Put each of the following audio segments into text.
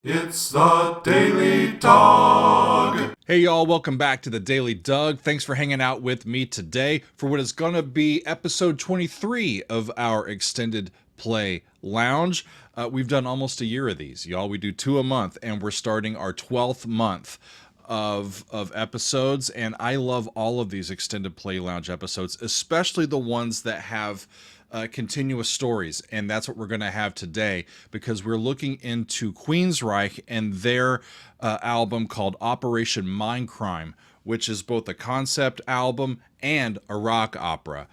It's the Daily Dog. Hey y'all, welcome back to the Daily Doug. Thanks for hanging out with me today for what is going to be episode 23 of our extended play lounge. We've done almost a year of these, y'all. We do 2 a month, and we're starting our 12th month of episodes, and I love all of these extended play lounge episodes, especially the ones that have continuous stories, and that's what we're going to have today because we're looking into Queensrÿche and their album called Operation Mindcrime, which is both a concept album and a rock opera.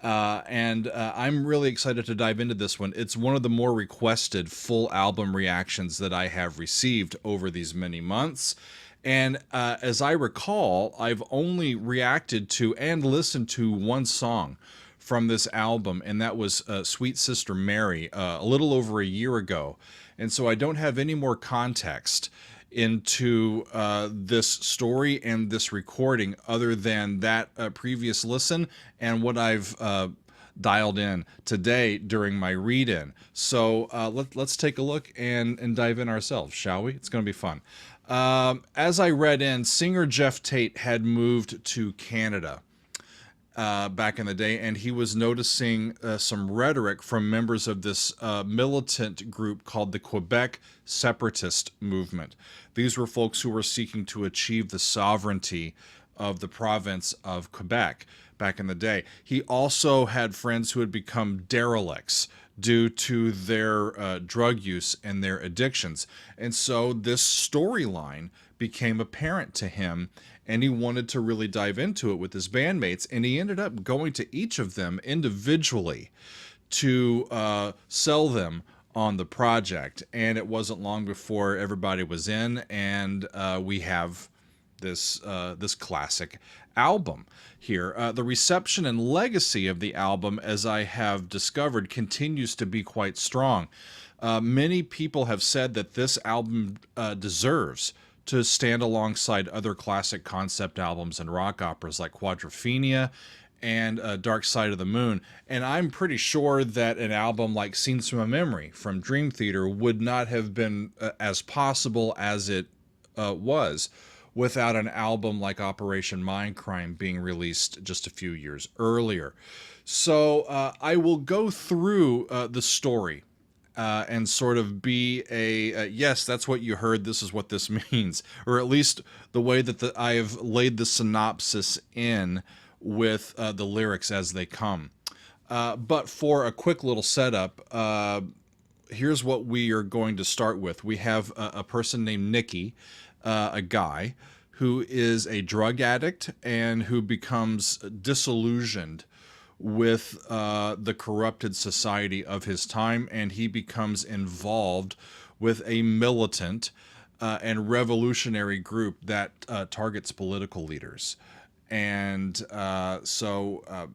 I'm really excited to dive into this one. It's one of the more requested full album reactions that I have received over these many months. And as I recall, I've only reacted to and listened to one song from this album, and that was Sweet Sister Mary a little over a year ago. And so I don't have any more context into this story and this recording other than that previous listen and what I've dialed in today during my read-in. So let's take a look and dive in ourselves, shall we? It's going to be fun. As I read in, singer Jeff Tate had moved to Canada back in the day, and he was noticing some rhetoric from members of this militant group called the Quebec Separatist Movement. These were folks who were seeking to achieve the sovereignty of the province of Quebec back in the day. He also had friends who had become derelicts due to their drug use and their addictions. And so this storyline became apparent to him, and he wanted to really dive into it with his bandmates, and he ended up going to each of them individually to sell them on the project. And it wasn't long before everybody was in, and we have this classic album here. The reception and legacy of the album, as I have discovered, continues to be quite strong. Many people have said that this album deserves to stand alongside other classic concept albums and rock operas like Quadrophenia and Dark Side of the Moon. And I'm pretty sure that an album like Scenes from a Memory from Dream Theater would not have been as possible as it was without an album like Operation Mindcrime being released just a few years earlier. So I will go through the story and sort of be yes, that's what you heard, this is what this means, or at least the way that I have laid the synopsis in with the lyrics as they come. But for a quick little setup, here's what we are going to start with. We have a person named Nicky, a guy who is a drug addict and who becomes disillusioned with the corrupted society of his time, and he becomes involved with a militant and revolutionary group that targets political leaders. And so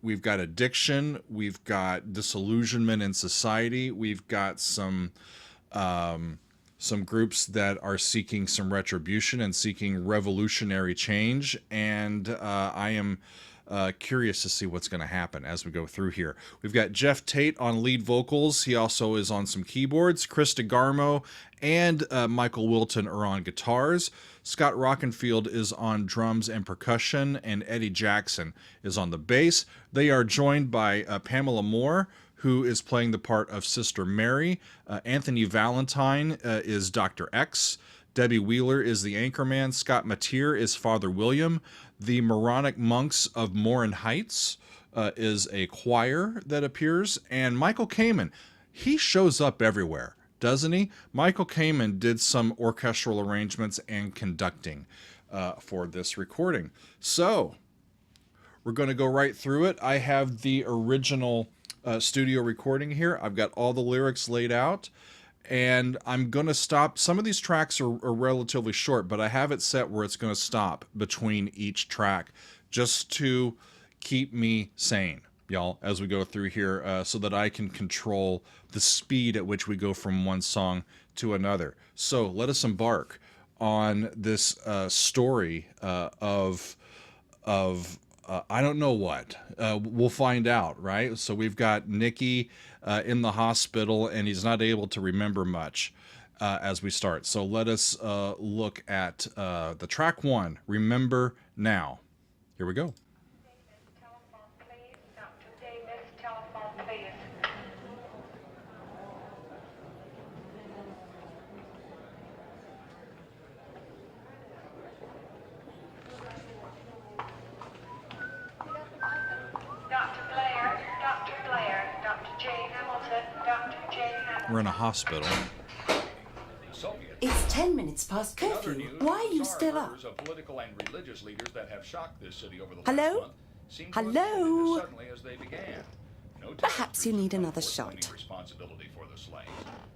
we've got addiction, we've got disillusionment in society, we've got some groups that are seeking some retribution and seeking revolutionary change, and I am curious to see what's going to happen as we go through here. We've got Jeff Tate on lead vocals. He also is on some keyboards. Chris DeGarmo and Michael Wilton are on guitars. Scott Rockenfield is on drums and percussion, and Eddie Jackson is on the bass. They are joined by Pamela Moore, who is playing the part of Sister Mary. Anthony Valentine is Dr. X. Debbie Wheeler is the anchorman. Scott Mateer is Father William. The Moronic Monks of Morin Heights is a choir that appears. And Michael Kamen, he shows up everywhere, doesn't he? Michael Kamen did some orchestral arrangements and conducting for this recording. So we're going to go right through it. I have the original studio recording here. I've got all the lyrics laid out, and I'm going to stop. Some of these tracks are relatively short, but I have it set where it's going to stop between each track just to keep me sane, y'all, as we go through here, so that I can control the speed at which we go from one song to another. So let us embark on this story of I don't know what. We'll find out, right? So we've got Nicky in the hospital, and he's not able to remember much. as we start. So let us look at the track 1, Remember Now. Here we go. Telephone, please. Dr. Davis, telephone, please. Dr. Blair, Dr. Blair, Dr. J. Hamilton, Dr. J. Hamilton. We're in a hospital. It's 10 minutes past curfew. Why are you still up? Of political and religious leaders that have shocked this city over the Hello? last month seem to have Hello? ended as suddenly as they began. No Perhaps you need another shot. shot. Responsibility for the slayings,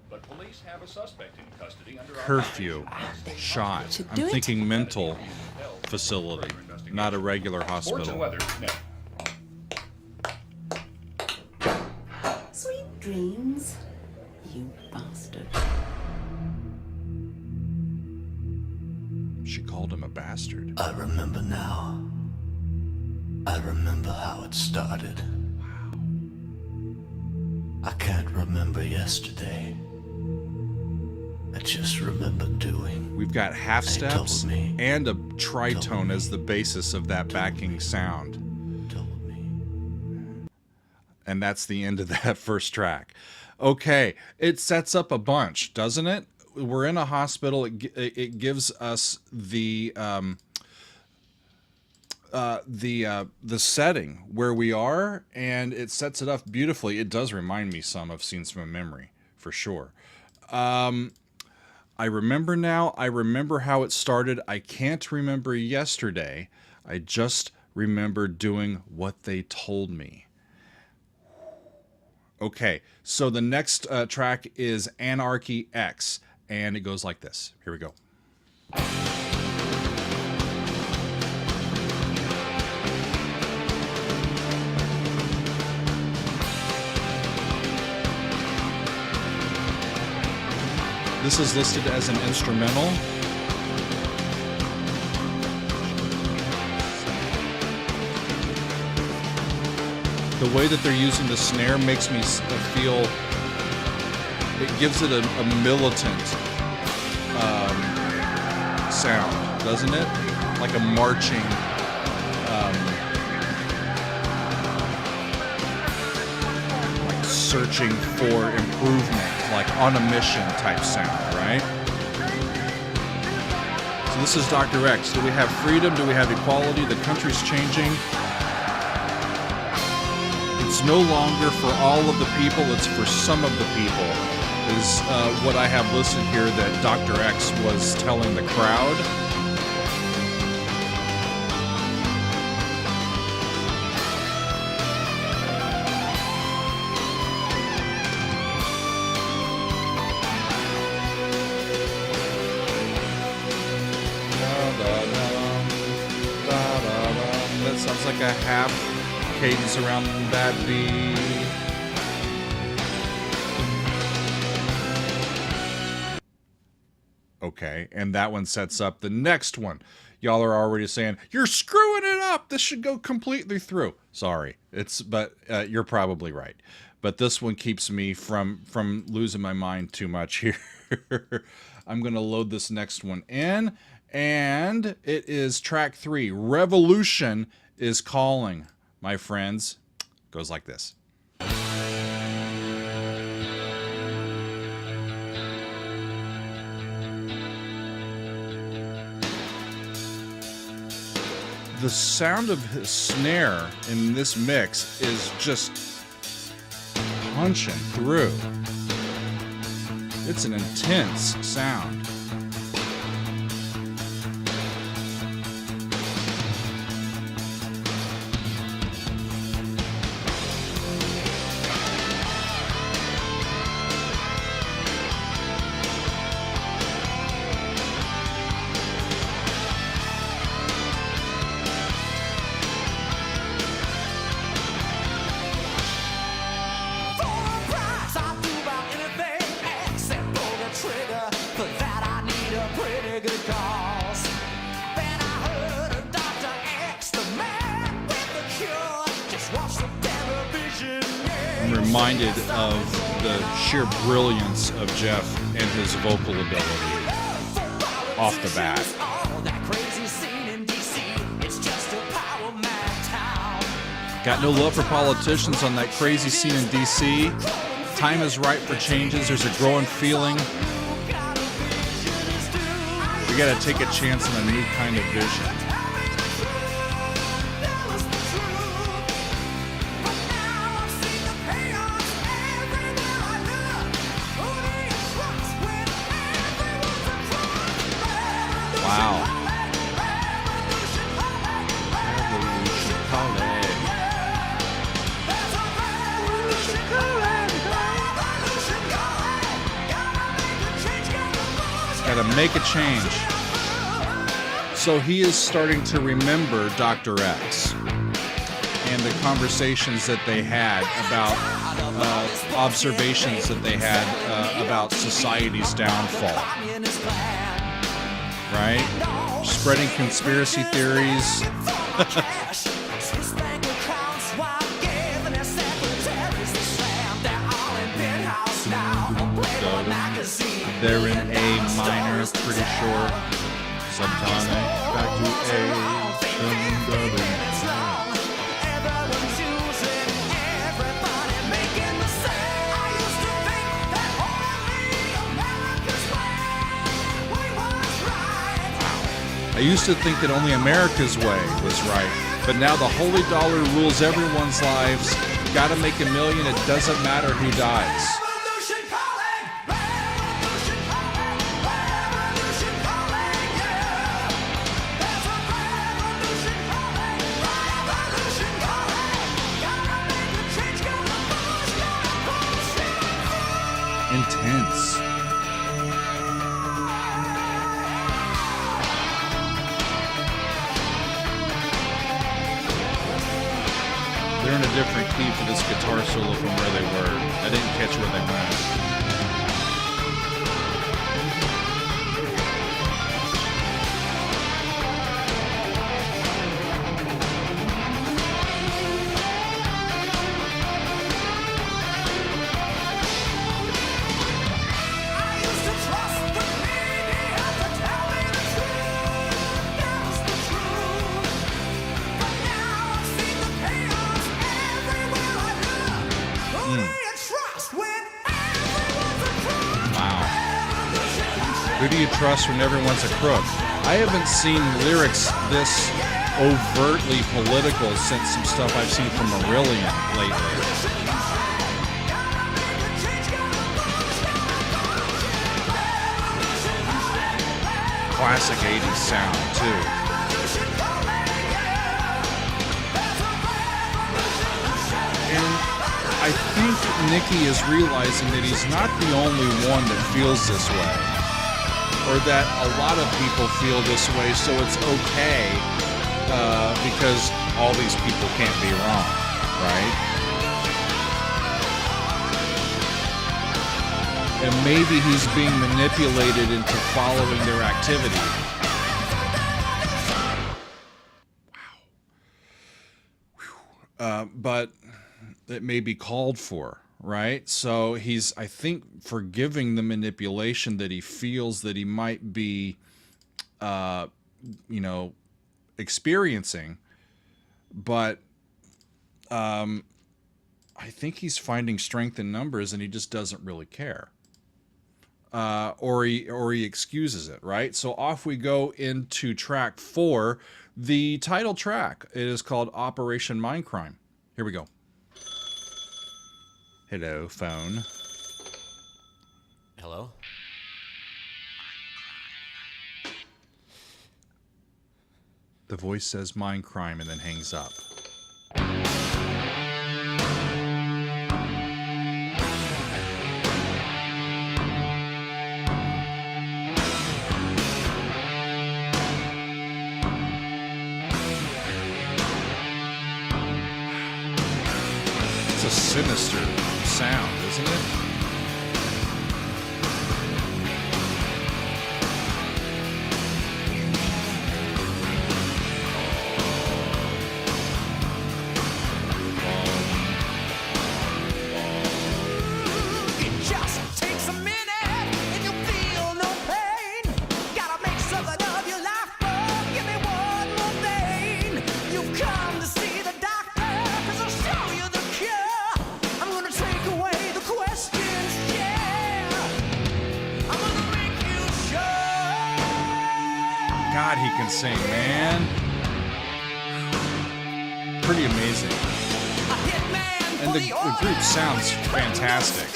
but police have a suspect in custody under Curfew. Shot. Should I'm do it. thinking mental facility, not a regular Sports and hospital. weather. No. Sweet dreams, you bastard. She called him a bastard. I remember now. I remember how it started. I can't remember yesterday. I just remember doing. We've got half They told steps me. and a tritone as the basis of that backing sound. Told me. And that's the end of that first track. Okay, it sets up a bunch, doesn't it? We're in a hospital. It gives us the setting where we are, and it sets it up beautifully. It does remind me some of Scenes from a Memory, for sure. I remember now. I remember how it started. I can't remember yesterday. I just remember doing what they told me. Okay, so the next track is Anarchy X, and it goes like this. Here we go. This is listed as an instrumental. The way that they're using the snare makes me feel, it gives it a militant sound, doesn't it? Like a marching, like searching for improvement, like on a mission type sound, right? So this is Dr. X. Do we have freedom? Do we have equality? The country's changing. It's no longer for all of the people, it's for some of the people, is what I have listed here that Dr. X was telling the crowd. That sounds like a half cadence around that beat. Okay, and that one sets up the next one. Y'all are already saying, you're screwing it up. This should go completely through. Sorry, but you're probably right. But this one keeps me from losing my mind too much here. I'm going to load this next one in, and it is track 3. Revolution is Calling, my friends. Goes like this. The sound of his snare in this mix is just punching through. It's an intense sound. I'm reminded of the sheer brilliance of Jeff and his vocal ability off the bat. Got no love for politicians on that crazy scene in DC. Time is right for changes. There's a growing feeling. We gotta take a chance on a new kind of vision. Wow. Revolution calling. Gotta make a change. So he is starting to remember Dr. X and the conversations that they had about observations that they had about society's downfall. Right? Spreading conspiracy theories. They're in A minor, pretty sure. Sometonic, back to A. I used to think that only America's way was right, but now the holy dollar rules everyone's lives. Gotta make $1 million, it doesn't matter who dies. Intense. They're in a different key for this guitar solo from where they were. I didn't catch where they went. Who do you trust when everyone's a crook? I haven't seen lyrics this overtly political since some stuff I've seen from Marillion lately. Classic 80s sound, too. And I think Nicky is realizing that he's not the only one that feels this way. Or that a lot of people feel this way, so it's okay because all these people can't be wrong, right? And maybe he's being manipulated into following their activity. Wow. But it may be called for. Right? So he's, I think, forgiving the manipulation that he feels that he might be, experiencing. But I think he's finding strength in numbers and he just doesn't really care. Or he excuses it, right? So off we go into track 4, the title track. It is called Operation Mindcrime. Here we go. Hello, phone. Hello? The voice says Mindcrime and then hangs up. It's a sinister sound, isn't it? It just takes a minute and you'll God, he can sing, man. Pretty amazing. And the group sounds fantastic.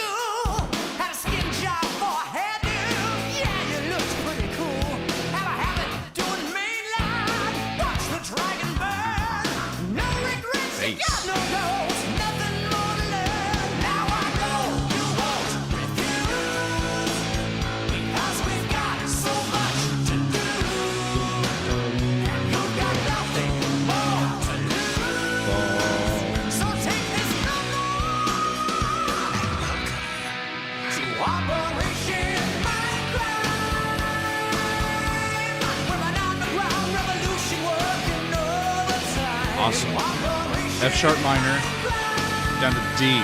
Bass. Awesome. F sharp minor down to D.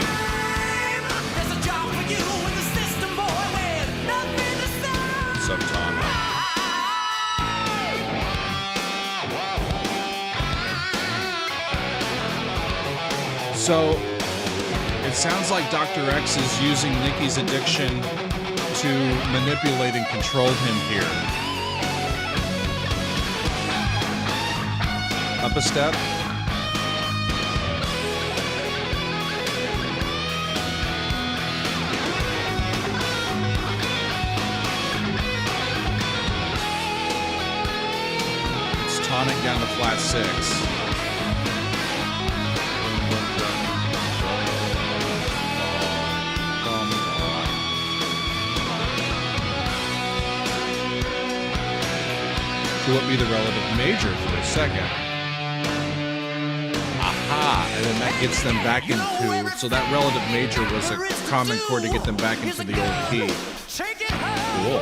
Subtonic. So it sounds like Dr. X is using Nikki's addiction to manipulate and control him here. Up a step. It's tonic down to flat 6. Flip me the relative major for a second. Aha! And then that gets them back into... So that relative major was a common chord to get them back into the old key. Cool.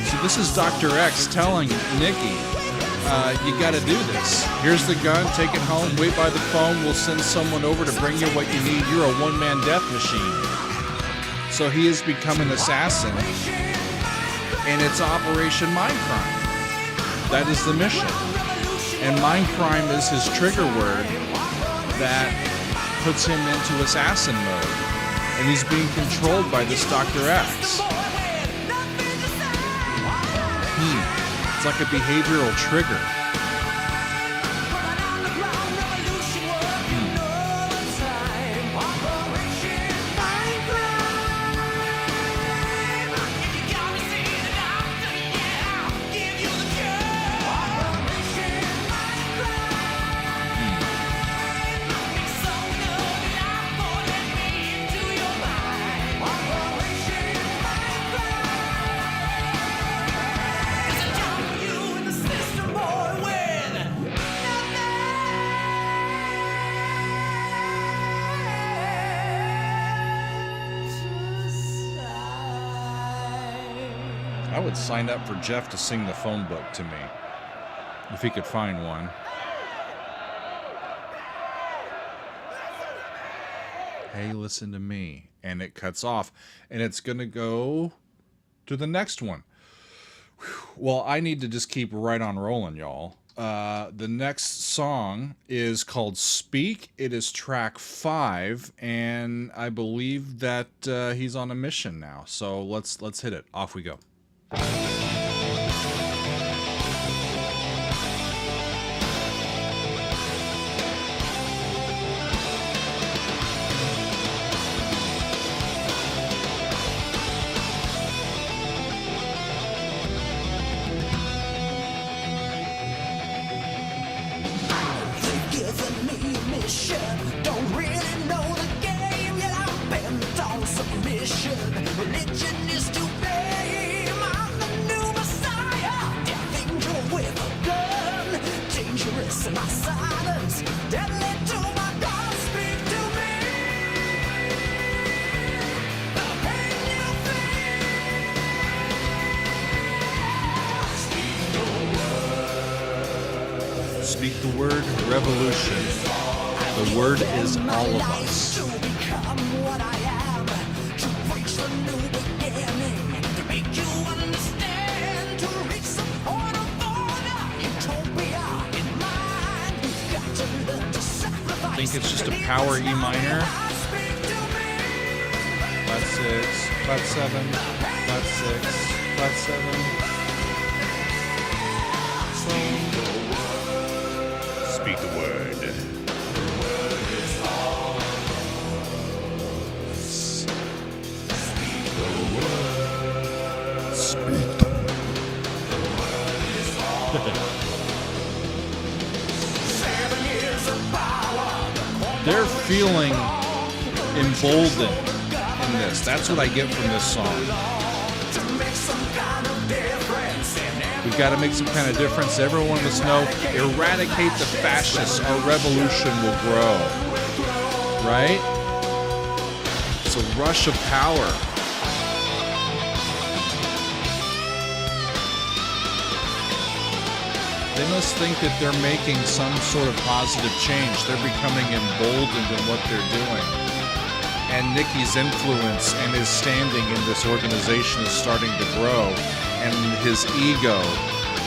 So this is Dr. X telling Nikki, you gotta do this. Here's the gun, take it home, wait by the phone, we'll send someone over to bring you what you need. You're a one-man death machine. So he has become an assassin, and it's Operation Mindcrime. That is the mission. And Mindcrime is his trigger word that puts him into assassin mode. And he's being controlled by this Dr. X. It's like a behavioral trigger. I would sign up for Jeff to sing the phone book to me, if he could find one. Hey, listen to me. And it cuts off. And it's going to go to the next one. Well, I need to just keep right on rolling, y'all. The next song is called Speak. It is track 5, and I believe that he's on a mission now. So let's hit it. Off we go. Don't really know the game, yet I'm bent on submission. Religion is to blame. I'm the new messiah, death angel with a gun. Dangerous in my silence, deadly to my God. Speak to me. The pain you feel. Speak the word revolution. The word is all of us. To become what I am, to reach the new beginning, to make you understand, to reach some point of order. You think it's just a power E minor. Flat 6, flat 7, flat 6, flat 7. Speak the word. They're feeling emboldened in this. That's what I get from this song. We've got to make some kind of difference. Everyone must know, eradicate the fascists. Our revolution will grow. Right? It's a rush of power. They must think that they're making some sort of positive change. They're becoming emboldened in what they're doing. And Nicky's influence and his standing in this organization is starting to grow. And his ego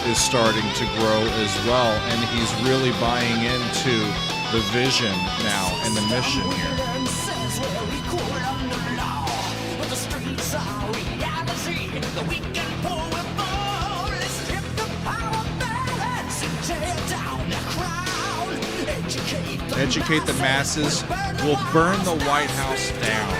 is starting to grow as well. And he's really buying into the vision now and the mission here. Educate the masses. We'll burn the White House down.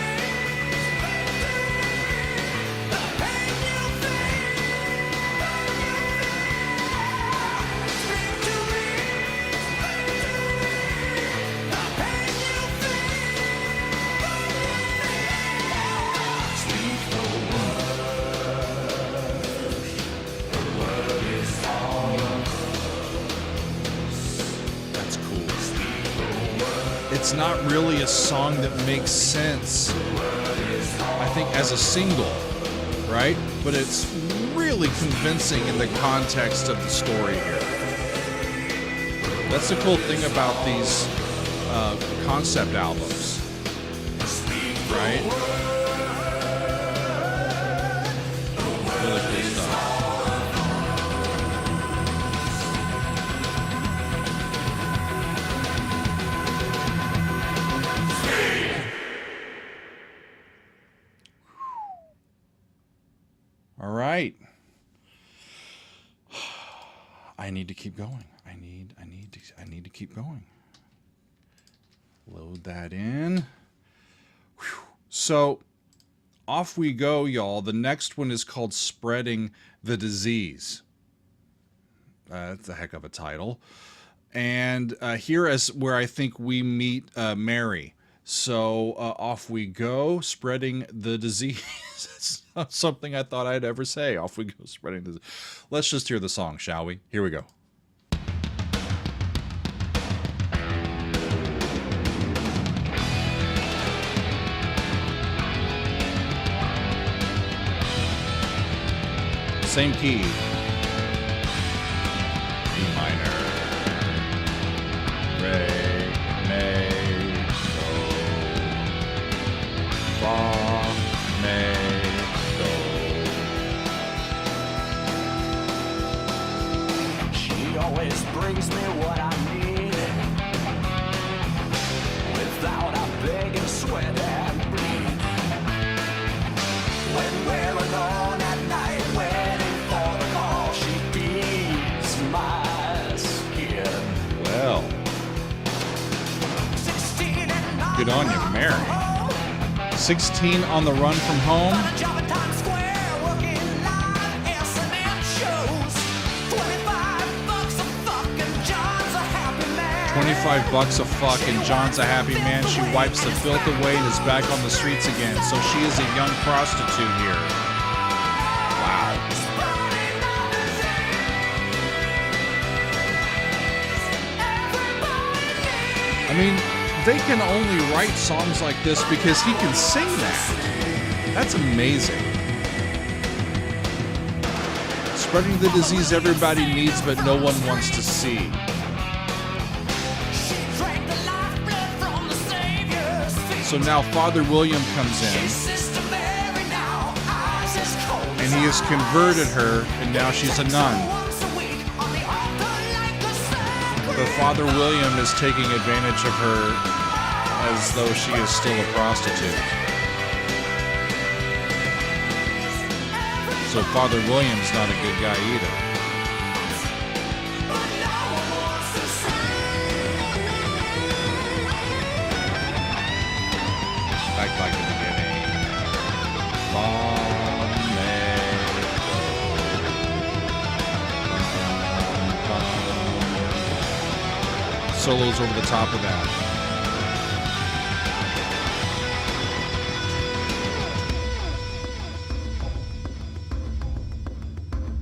It's not really a song that makes sense, I think, as a single, right? But it's really convincing in the context of the story here. That's the cool thing about these concept albums, right? Really cool stuff. All right. I need to keep going. I need to keep going. Load that in. Whew. So off we go, y'all. The next one is called Spreading the Disease. That's a heck of a title. And here is where I think we meet Mary. So off we go, Spreading the Disease. It's not something I thought I'd ever say. Off we go, Spreading the Disease. Let's just hear the song, shall we? Here we go. Same key. E minor. Re, mi, do. Fa, mi, do. She always brings me what I need, without a beg and sweat and bleed. When we're alone at night, waiting for the call, she beats my skin. Well, 16 and good on you, Mary. 16 on the run from home. a job in Times Square, working live S&M shows. $25 a fuck and John's a happy man. $25 a fuck and John's a happy man. She wipes the filth away and is back on the streets again. So she is a young prostitute here. Wow. I mean, they can only write songs like this because he can sing that. That's amazing. Spreading the disease everybody needs but no one wants to see. She drank the lifeblood from the Savior's feet. So now Father William comes in Sister Mary now, eyes as cold and as he has converted her and now she's a nun. once a week on the altar like a sacrifice. But Father William is taking advantage of her as though she is still a prostitute. So Father William's not a good guy either. Back like the beginning. Solos over the top of that.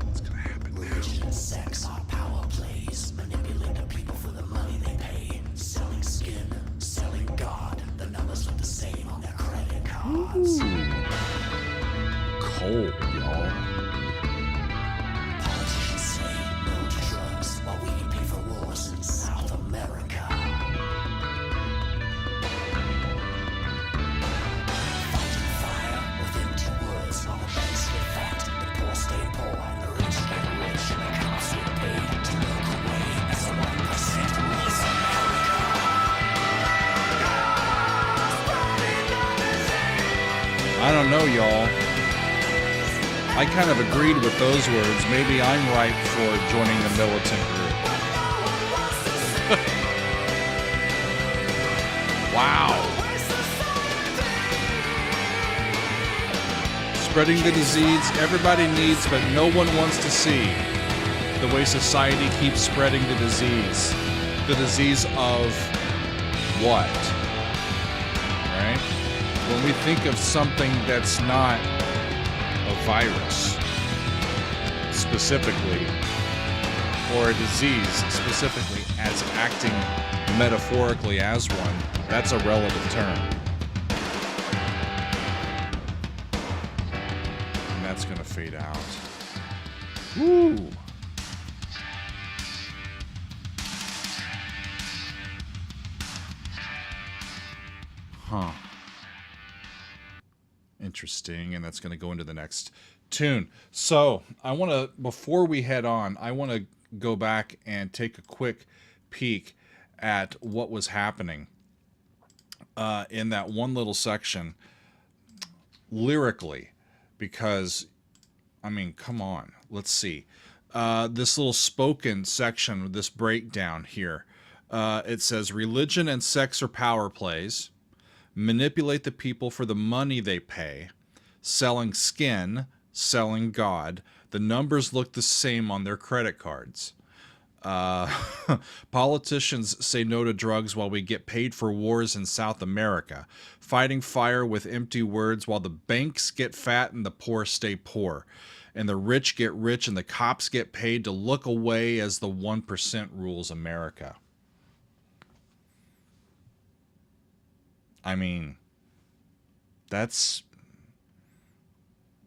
What's gonna happen now? Religion and sex are power plays. Manipulate the people for the money they pay. Selling skin, selling God. The numbers look the same on their credit cards. Cold, y'all. Politicians say no to drugs while we pay for wars in South America. Fighting fire with empty words while the banks get fat, the poor stay poor, and the rich get rich, and the cops get paid to look away as the 1% rules America. I don't know, y'all. I kind of agreed with those words. Maybe I'm ripe for joining the militant group. Wow. Spreading the disease everybody needs, but no one wants to see. The way society keeps spreading the disease. The disease of what? Right? When we think of something that's not a virus, specifically, or a disease, specifically, as acting metaphorically as one, that's a relative term. And that's going to fade out. Woo! Huh. Interesting, and that's going to go into the next tune. So I want to, before we head on, I want to go back and take a quick peek at what was happening in that one little section lyrically, because, I mean, come on, let's see. This little spoken section, this breakdown here, it says, religion and sex are power plays. Manipulate the people for the money they pay. Selling skin, selling God. The numbers look the same on their credit cards. Politicians say no to drugs while we get paid for wars in South America. Fighting fire with empty words while the banks get fat and the poor stay poor. And the rich get rich and the cops get paid to look away as the 1% rules America. I mean, that's...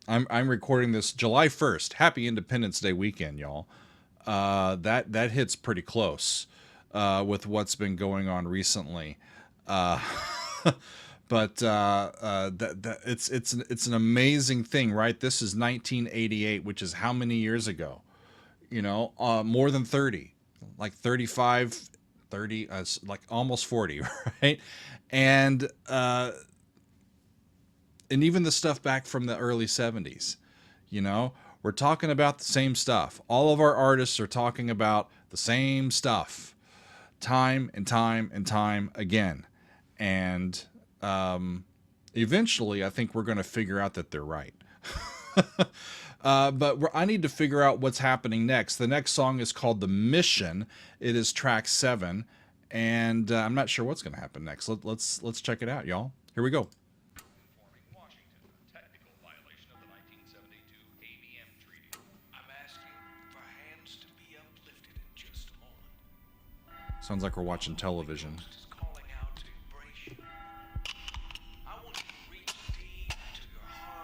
I'm recording this July 1st. Happy Independence Day weekend, y'all. That hits pretty close with what's been going on recently. But it's an amazing thing, right? This is 1988, which is how many years ago? You know, more than 30, like 35, 30, like almost 40, right? And even the stuff back from the early 70s, you know, we're talking about the same stuff. All of our artists are talking about the same stuff time and time and time again. And eventually, I think we're going to figure out that they're right. But I need to figure out what's happening next. The next song is called The Mission. It is track 7. And I'm not sure what's going to happen next. Let's check it out, y'all. Here we go. Sounds like we're watching television.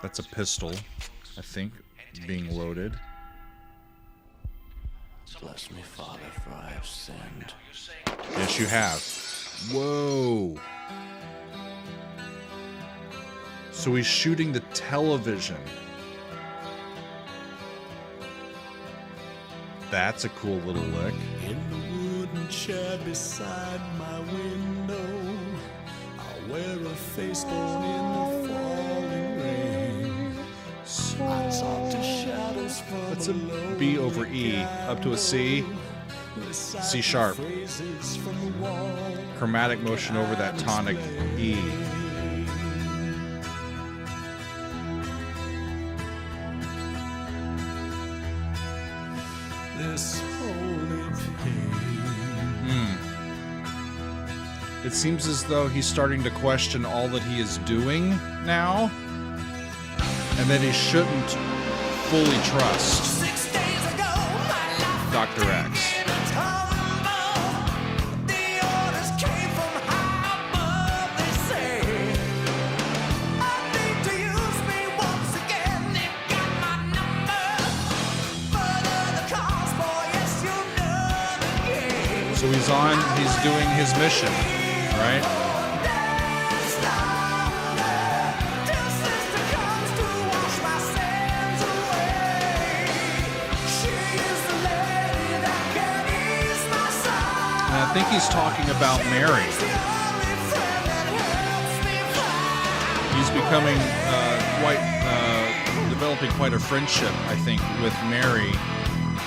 That's a pistol, I think, being loaded. Bless me, Father, for I have sinned. Yes, you have. Whoa. So he's shooting the television. That's a cool little lick. In the wooden chair beside my window. I'll wear a face bone in the falling rain. I talk to shadows from That's a below B over the E, up to a C, recite C sharp. phrases from the wall. Chromatic motion over that tonic E. This holy pain. It seems as though he's starting to question all that he is doing now, and that he shouldn't fully trust 6 days ago, my life Dr. X. in a tumble. The orders came from high above, they say. I need to use me once again. They've got my number. Further the cause, boy, yes, you know the game. So he's doing his mission, right? Till sister comes to wash my sins away. She is the lady that can ease my sorrow. And I think he's talking about Mary. The only friend that helps me fly. He's becoming developing quite a friendship, I think, with Mary,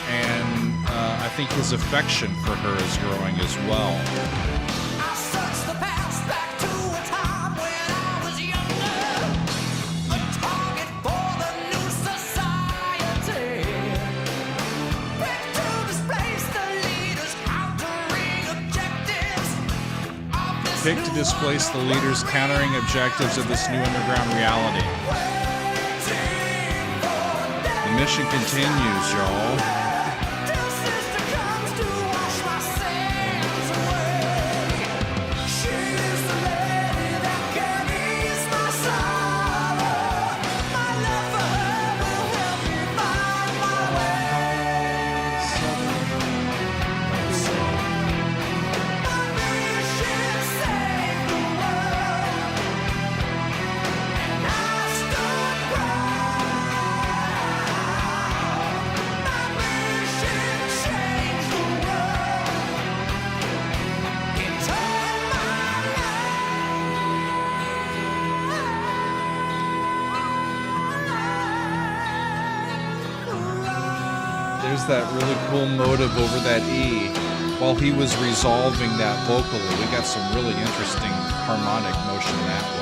and I think his affection for her is growing as well. I searched the past back to a time when I was younger, a target for the new society. Quick to displace the leaders, countering objectives of this Picked to new displace the leaders countering objectives of this new underground reality. The mission continues, y'all. Till sister comes to wash my sins away. She is the lady that can ease my sorrow. My love for her will help me find my way. My mission saved the world, and I stood proud. My mission changed the world. It turned my life around. There's that really cool motive over that E. While he was resolving that vocally, we got some really interesting harmonic motion that way.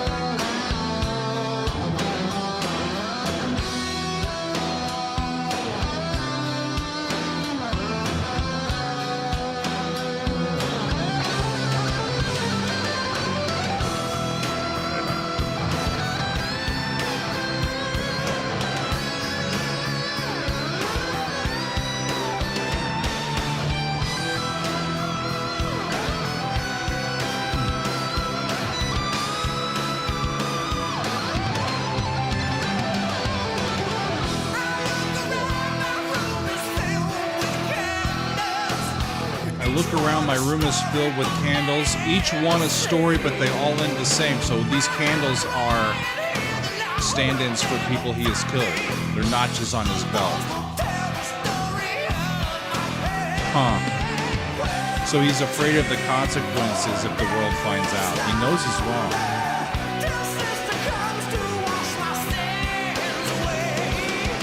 I look around, my room is filled with candles, each one a story, but they all end the same. So these candles are stand-ins for people he has killed. They're notches on his belt. Huh. So he's afraid of the consequences if the world finds out. He knows he's wrong.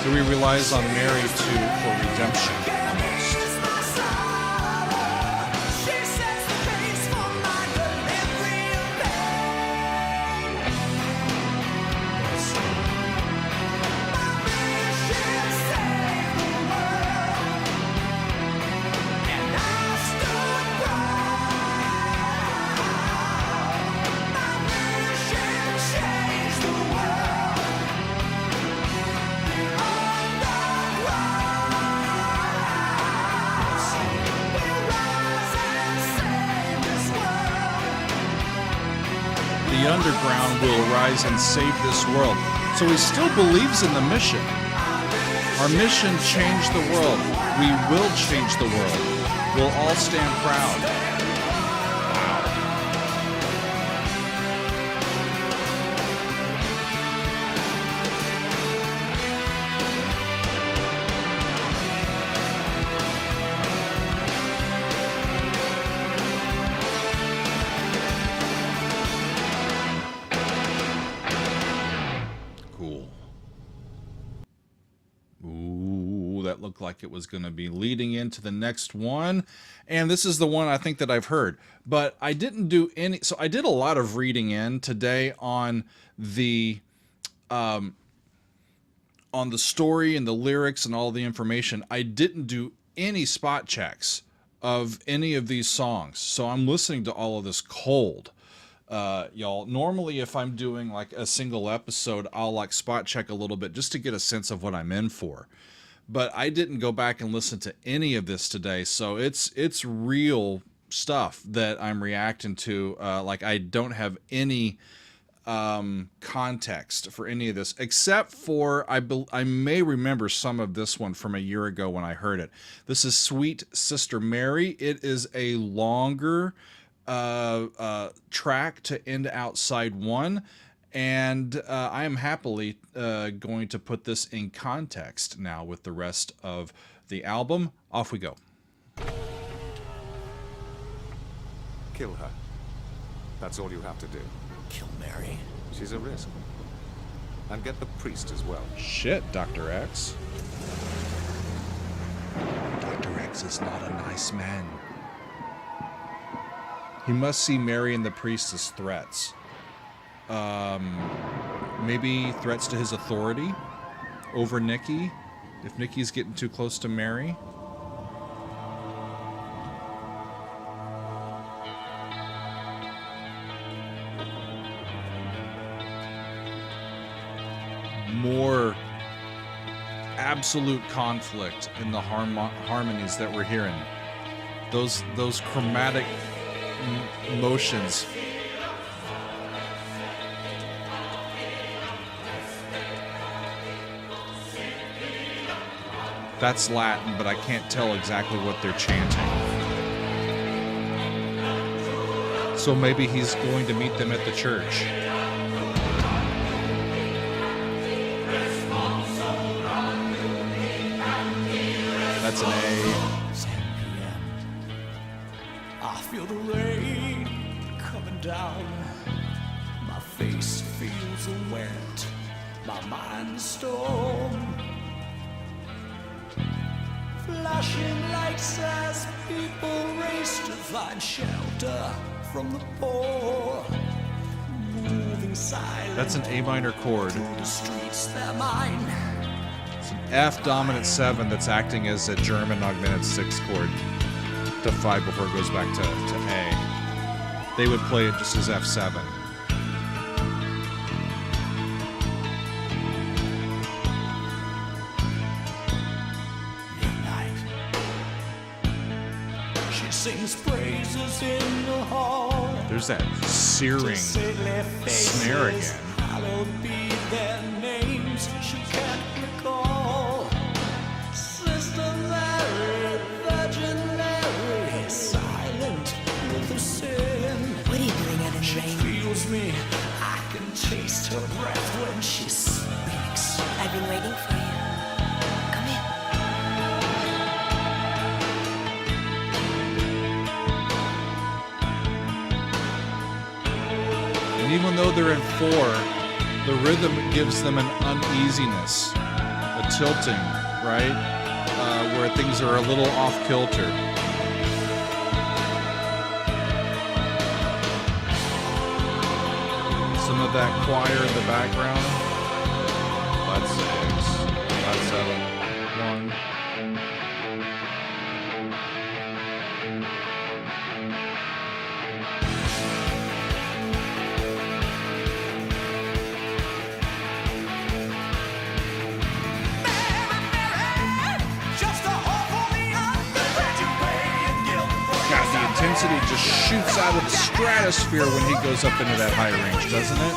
So he relies on Mary for redemption, almost. The underground will rise and save this world. So he still believes in the mission. Our mission changed the world. We will change the world. We'll all stand proud. like it was going to be leading into the next one. And this is the one I think that I've heard. But I didn't do any... So I did a lot of reading in today on the story and the lyrics and all the information. I didn't do any spot checks of any of these songs. So I'm listening to all of this cold. Y'all, normally if I'm doing like a single episode, I'll like spot check a little bit just to get a sense of what I'm in for. But I didn't go back and listen to any of this today, so it's real stuff that I'm reacting to. Like I don't have any context for any of this, except for I may remember some of this one from a year ago when I heard it. This is Sweet Sister Mary. It is a longer track to end out side one, and I am happily going to put this in context now with the rest of the album. Off we go. Kill her. That's all you have to do. Kill Mary. She's a risk. And get the priest as well. Shit, Dr. X. Dr. X is not a nice man. He must see Mary and the priest as threats. Maybe threats to his authority over Nikki, if Nikki's getting too close to Mary. More absolute conflict in the harmonies that we're hearing. Those chromatic motions. That's Latin, but I can't tell exactly what they're chanting. So maybe he's going to meet them at the church. That's an A. 10 p.m. I feel the rain coming down. My face feels wet. My mind's storm. Flashing lights as people race to find shelter from the poor. Moving silent. That's an A minor chord. The streets, they're mine. It's an F dominant 7 that's acting as a German augmented 6 chord to 5 before it goes back to A. They would play it just as F7. Sings praises in the hall. There's that searing snare again. Hallowed be their names she can't recall. Sister Mary, Virgin Mary, silent with her sin. What are you doing out in the She rain? feels me. I can taste her breath when she speaks. I've been waiting for you. Come in. And even though they're in 4, the rhythm gives them an uneasiness, a tilting, right? Where things are a little off kilter. Some of that choir in the background. Flat 6, flat 7, 1. God, the intensity just shoots out of the stratosphere when he goes up into that high range, doesn't it?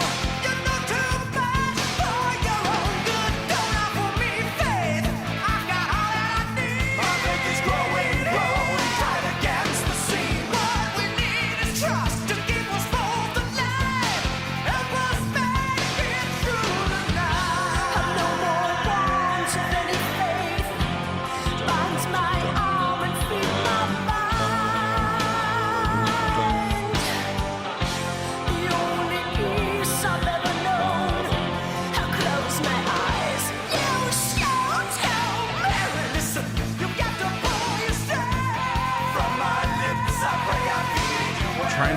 The only peace I've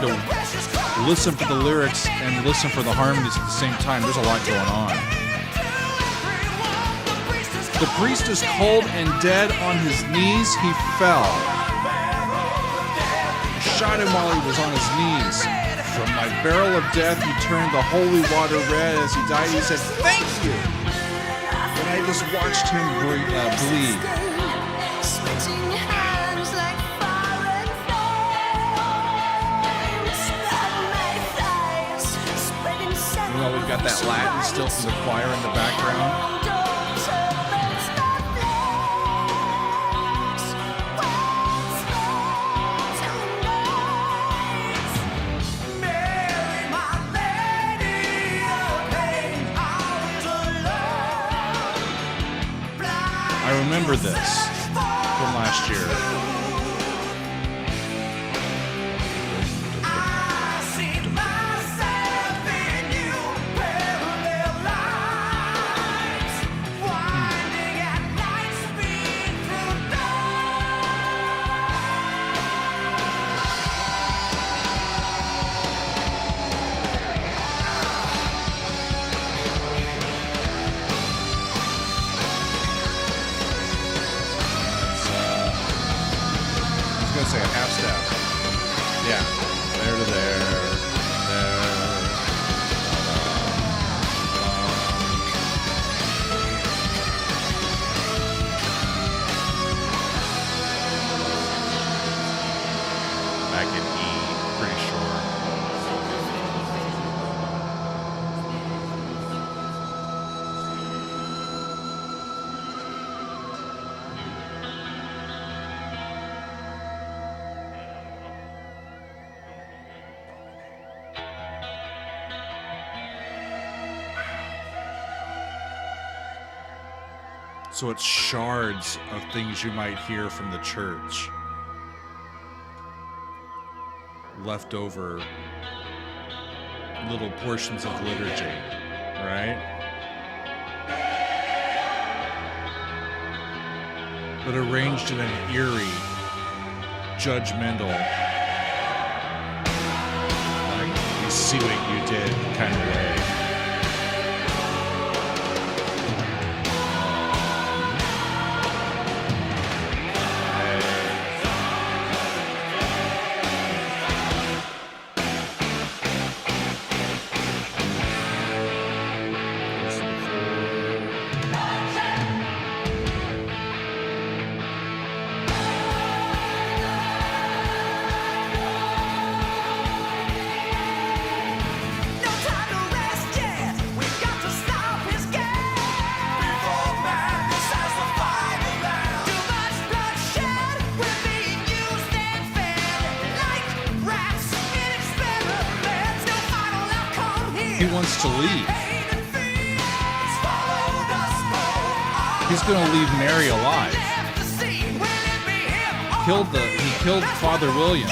to listen for the lyrics and listen for the harmonies at the same time. There's a lot going on. The priest is cold and dead on his knees. He fell. Shot him while he was on his knees. From my barrel of death, you turned the holy water red. As he died, he said, "Thank you." And I just watched him bleed. Well, we've got that Latin still from the choir in the background. I remember this from last year. Say a half step. Yeah. There to there. Back in E, pretty sure. So it's shards of things you might hear from the church. Leftover little portions of liturgy, right? But arranged in an eerie, judgmental, like, we see what you did kind of way. He wants to leave. He's going to leave Mary alive. He killed Father William.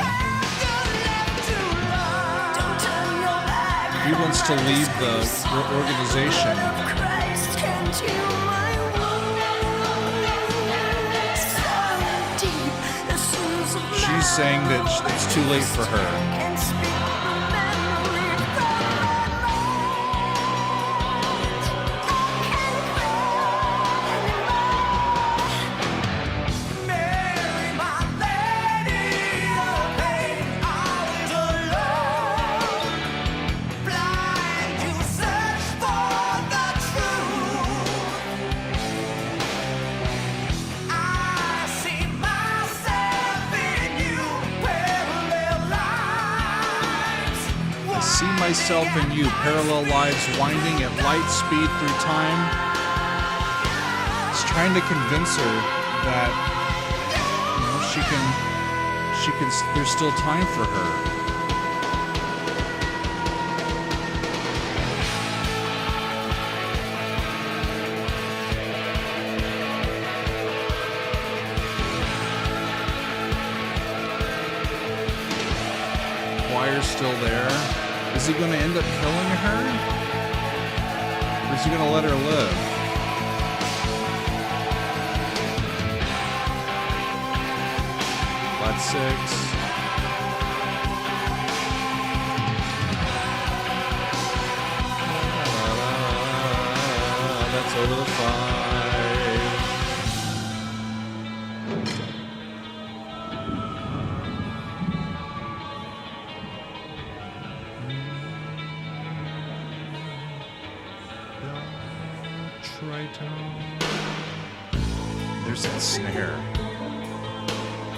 He wants to leave the organization. She's saying that it's too late for her. Myself and you, parallel lives winding at light speed through time. He's trying to convince her that, you know, she can, there's still time for her. Choir's still there. Is he going to end up killing her? Or is he going to let her live? Flat 6. There's that snare.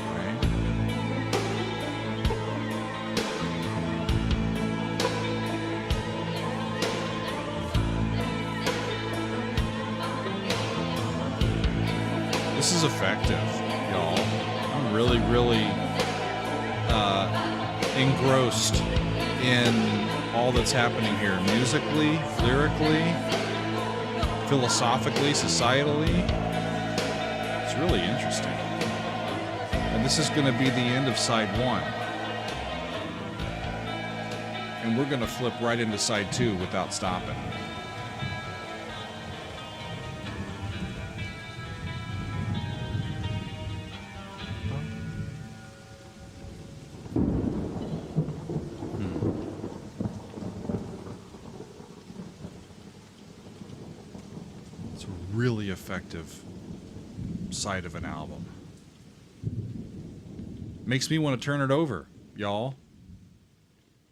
Right? This is effective, y'all. I'm really, really engrossed in all that's happening here. Musically, lyrically, philosophically, societally. It's really interesting. And this is going to be the end of side 1. And we're going to flip right into side 2 without stopping. It's a really effective side of an album. Makes me want to turn it over, y'all.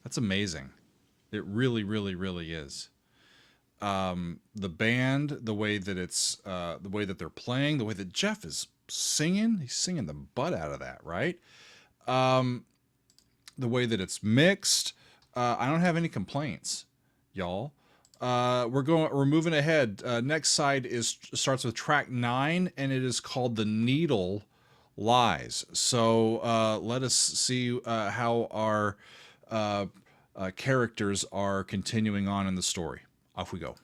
That's amazing. It really, really, really is. The band, the way that it's, the way that they're playing, the way that Jeff is singing, he's singing the butt out of that, right? The way that it's mixed, I don't have any complaints, y'all. We're moving ahead. Next side starts with track 9, and it is called "The Needle Lies." So let us see how our characters are continuing on in the story. Off we go.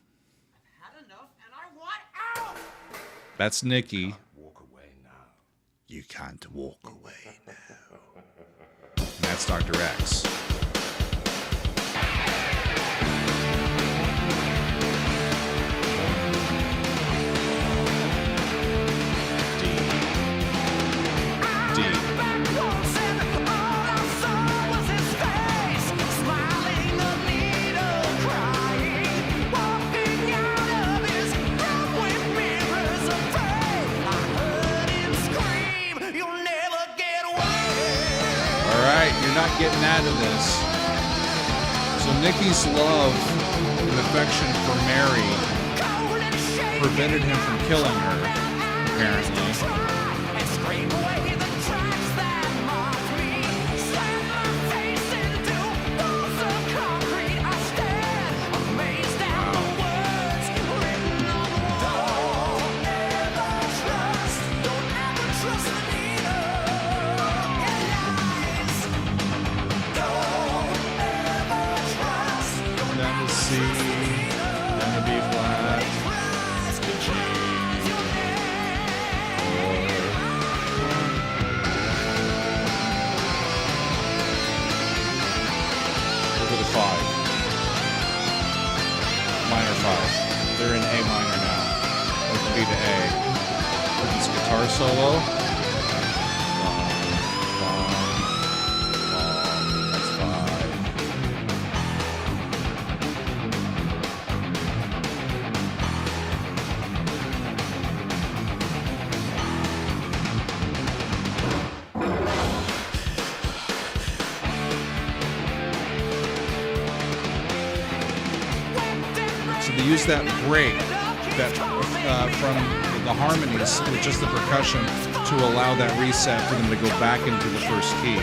Had enough and I want out! That's Nikki. Walk away now. You can't walk away now. And that's Dr. X. Not getting out of this. So Nikki's love and affection for Mary prevented him from killing her, apparently. Solo. That's 5. So they use that break that from the harmonies with just the percussion to allow that reset for them to go back into the first key.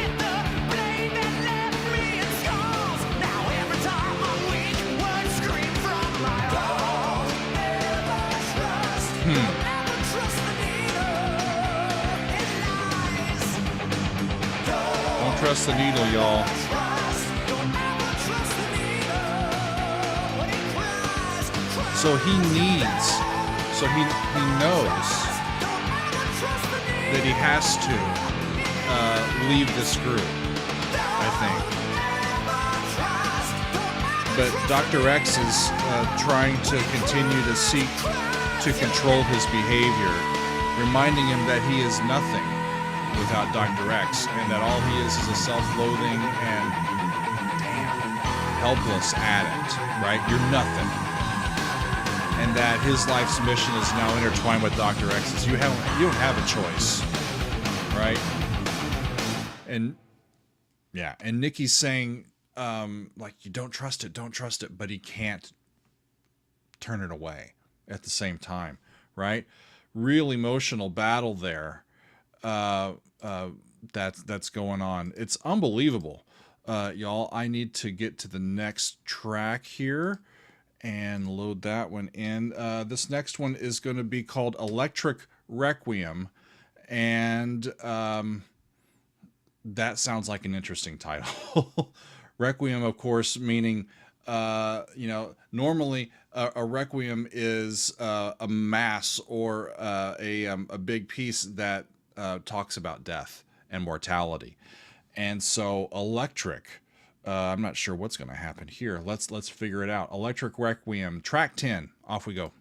Don't trust the needle, y'all. So he knows that he has to leave this group, I think. But Dr. X is trying to continue to seek to control his behavior, reminding him that he is nothing without Dr. X, and that all he is a self-loathing and helpless addict, right? You're nothing. and that his life's mission is now intertwined with Dr. X's. You don't have a choice, right? And yeah, and Nikki's saying, like, you don't trust it, but he can't turn it away at the same time, right? Real emotional battle there. That's going on. It's unbelievable, y'all. I need to get to the next track here and load that one in. This next one is going to be called Electric Requiem, and that sounds like an interesting title. Requiem, of course, meaning normally a requiem is a mass or a big piece that talks about death and mortality. And so electric, I'm not sure what's going to happen here. Let's figure it out. Electric Requiem, track 10. Off we go.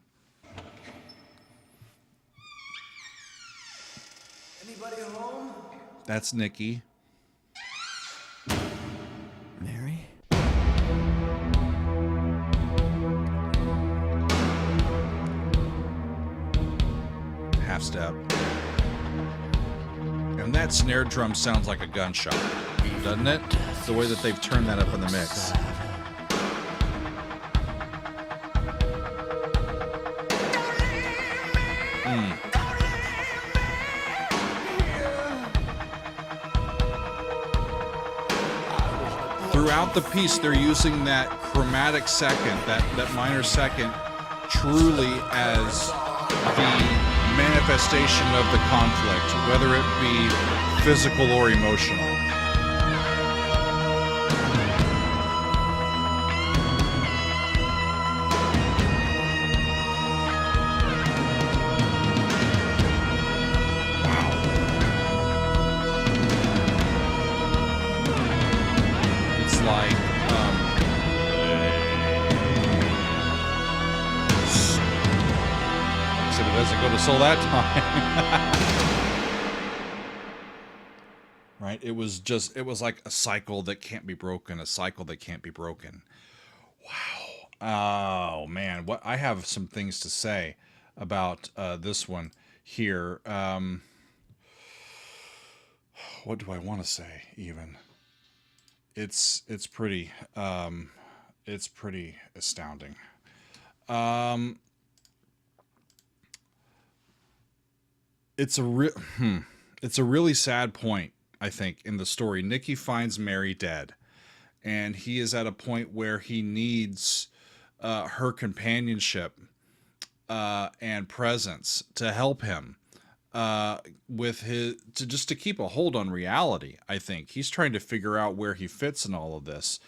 Anybody home? That's Nikki. Mary? Half step. And that snare drum sounds like a gunshot, doesn't it? The way that they've turned that up in the mix. Throughout the piece, they're using that chromatic second, that minor second, truly as the manifestation of the conflict, whether it be physical or emotional. So that time, right? It was like a cycle that can't be broken, a cycle that can't be broken. Wow. Oh man, I have some things to say about this one here. What do I want to say even? It's pretty astounding. It's a really sad point, I think, in the story. Nikki finds Mary dead, and he is at a point where he needs her companionship and presence to help him to keep a hold on reality. I think he's trying to figure out where he fits in all of this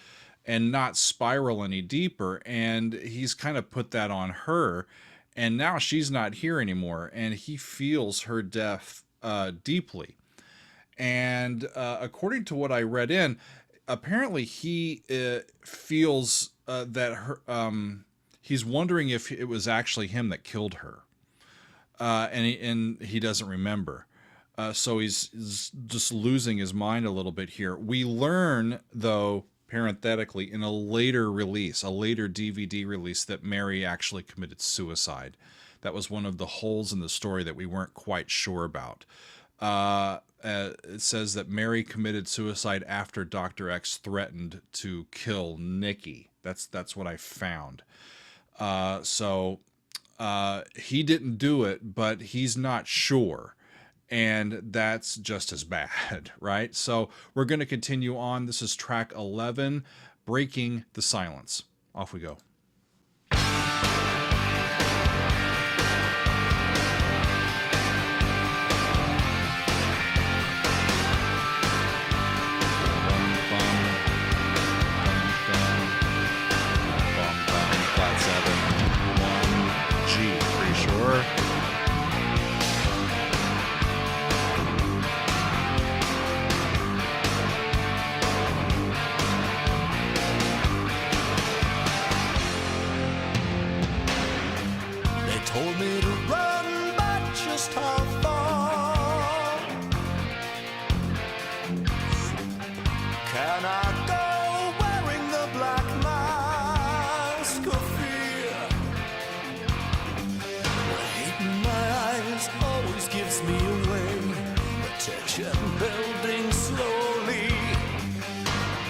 and not spiral any deeper, and he's kind of put that on her. And now she's not here anymore, and he feels her death deeply. And according to what I read in, apparently he feels that her. He's wondering if it was actually him that killed her, and he doesn't remember. So he's just losing his mind a little bit here. We learn, though, parenthetically, in a later release, a later DVD release, that Mary actually committed suicide. That was one of the holes in the story that we weren't quite sure about. It says that Mary committed suicide after Dr. X threatened to kill Nikki. That's what I found. So he didn't do it, but he's not sure. And that's just as bad, right? So we're going to continue on. This is track 11, Breaking the Silence. Off we go. Flat 7, 1, G, pretty sure. building slowly.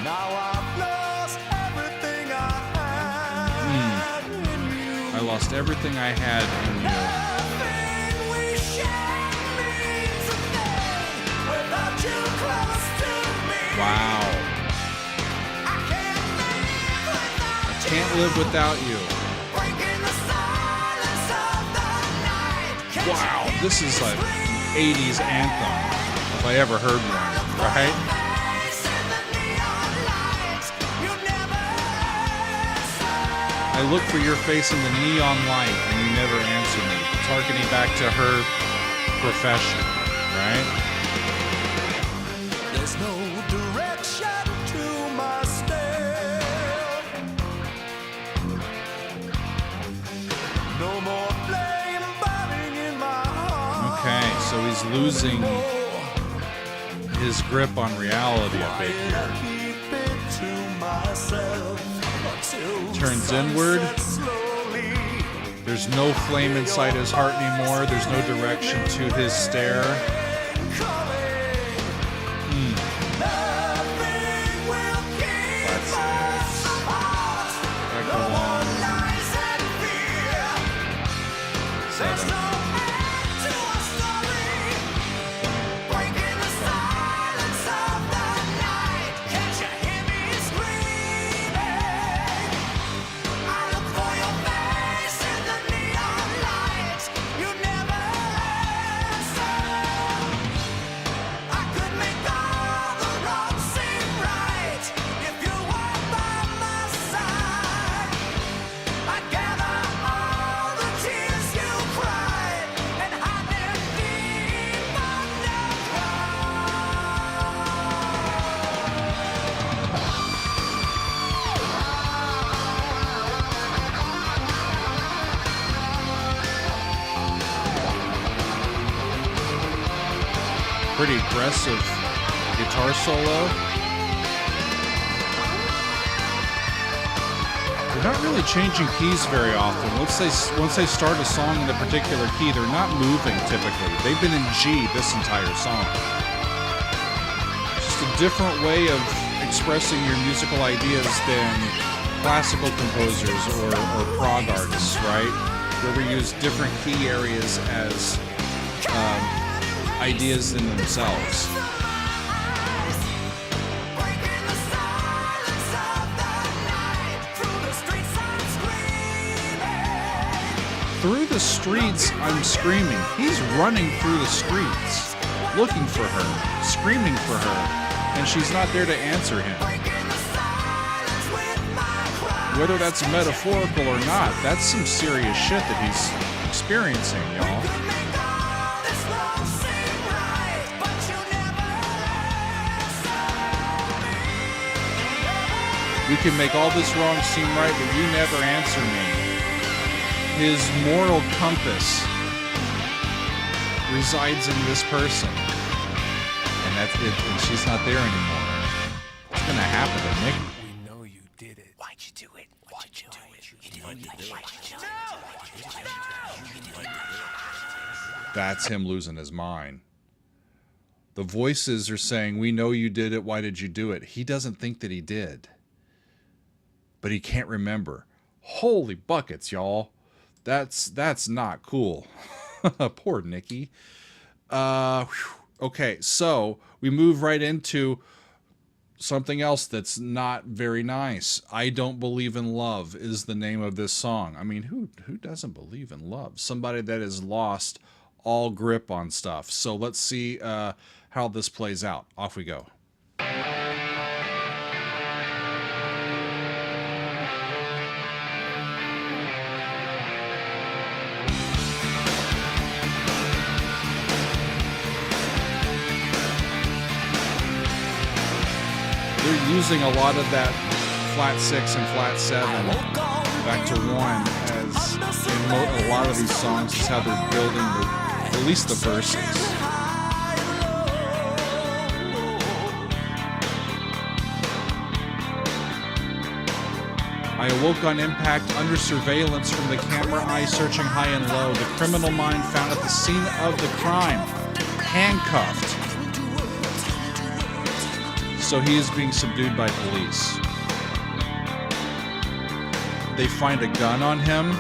Now I've lost everything I had in you. I lost everything I had in you. Nothing we share means a thing without you close to me. Wow. I can't live without you. Can't live without you. Breaking the silence of the night. Can't you Wow, hear this me is an screaming? 80s anthem, if I ever heard one, right? Face in the neon lights. You never answer. I look for your face in the neon light and you never answer me. Targeting back to her profession, right? There's no direction to my step. No more flame burning in my heart. Okay, so he's losing his grip on reality a bit here. Keep it to myself until Turns sunset inward. slowly. There's no flame inside his heart anymore. There's no direction to his stare. Nothing will keep That's us it. apart. That No go more on. lies and fear. There's 7. no end to our story. Breaking the silence of the night. Can't you hear me screaming? I look for your face in the neon lights. You never answer. I could make all the wrong seem right if you were by my side. I'd gather all the tears you cried and hide them deep Pretty aggressive guitar solo. They're not really changing keys very often. Once they start a song in a particular key, they're not moving typically. They've been in G this entire song. Just a different way of expressing your musical ideas than classical composers or prog artists, right? Where we use different key areas as ideas in themselves. breaking the silence of the night. Through the streets I'm screaming. Through the streets, I'm screaming. He's running through the streets, looking for her, screaming for her, and she's not there to answer him. Breaking the silence with my cry. Whether that's metaphorical or not, that's some serious shit that he's experiencing, y'all. Could make all this wrong seem right, but you never answer me. We can make all this wrong seem right, but you never answer me. His moral compass resides in this person. And that's it. And she's not there anymore. What's going to happen to Nick? We know you did it. Why'd you do it? Why'd you do it? You didn't do it. Why'd you do it? That's him losing his mind. The voices are saying, we know you did it. Why did you do it? He doesn't think that he did. But he can't remember. Holy buckets, y'all. That's not cool. Poor Nikki. Okay, so we move right into something else that's not very nice. I Don't Believe in Love is the name of this song. I mean, who doesn't believe in love? Somebody that has lost all grip on stuff. So let's see how this plays out. Off we go. They're using a lot of that flat 6 and flat 7 back to 1 as in a lot of these songs is how they're building at least the verses. I awoke on impact under surveillance from the camera eye searching high and low. The criminal mind found at the scene of the crime, handcuffed. So he is being subdued by police. They find a gun on him,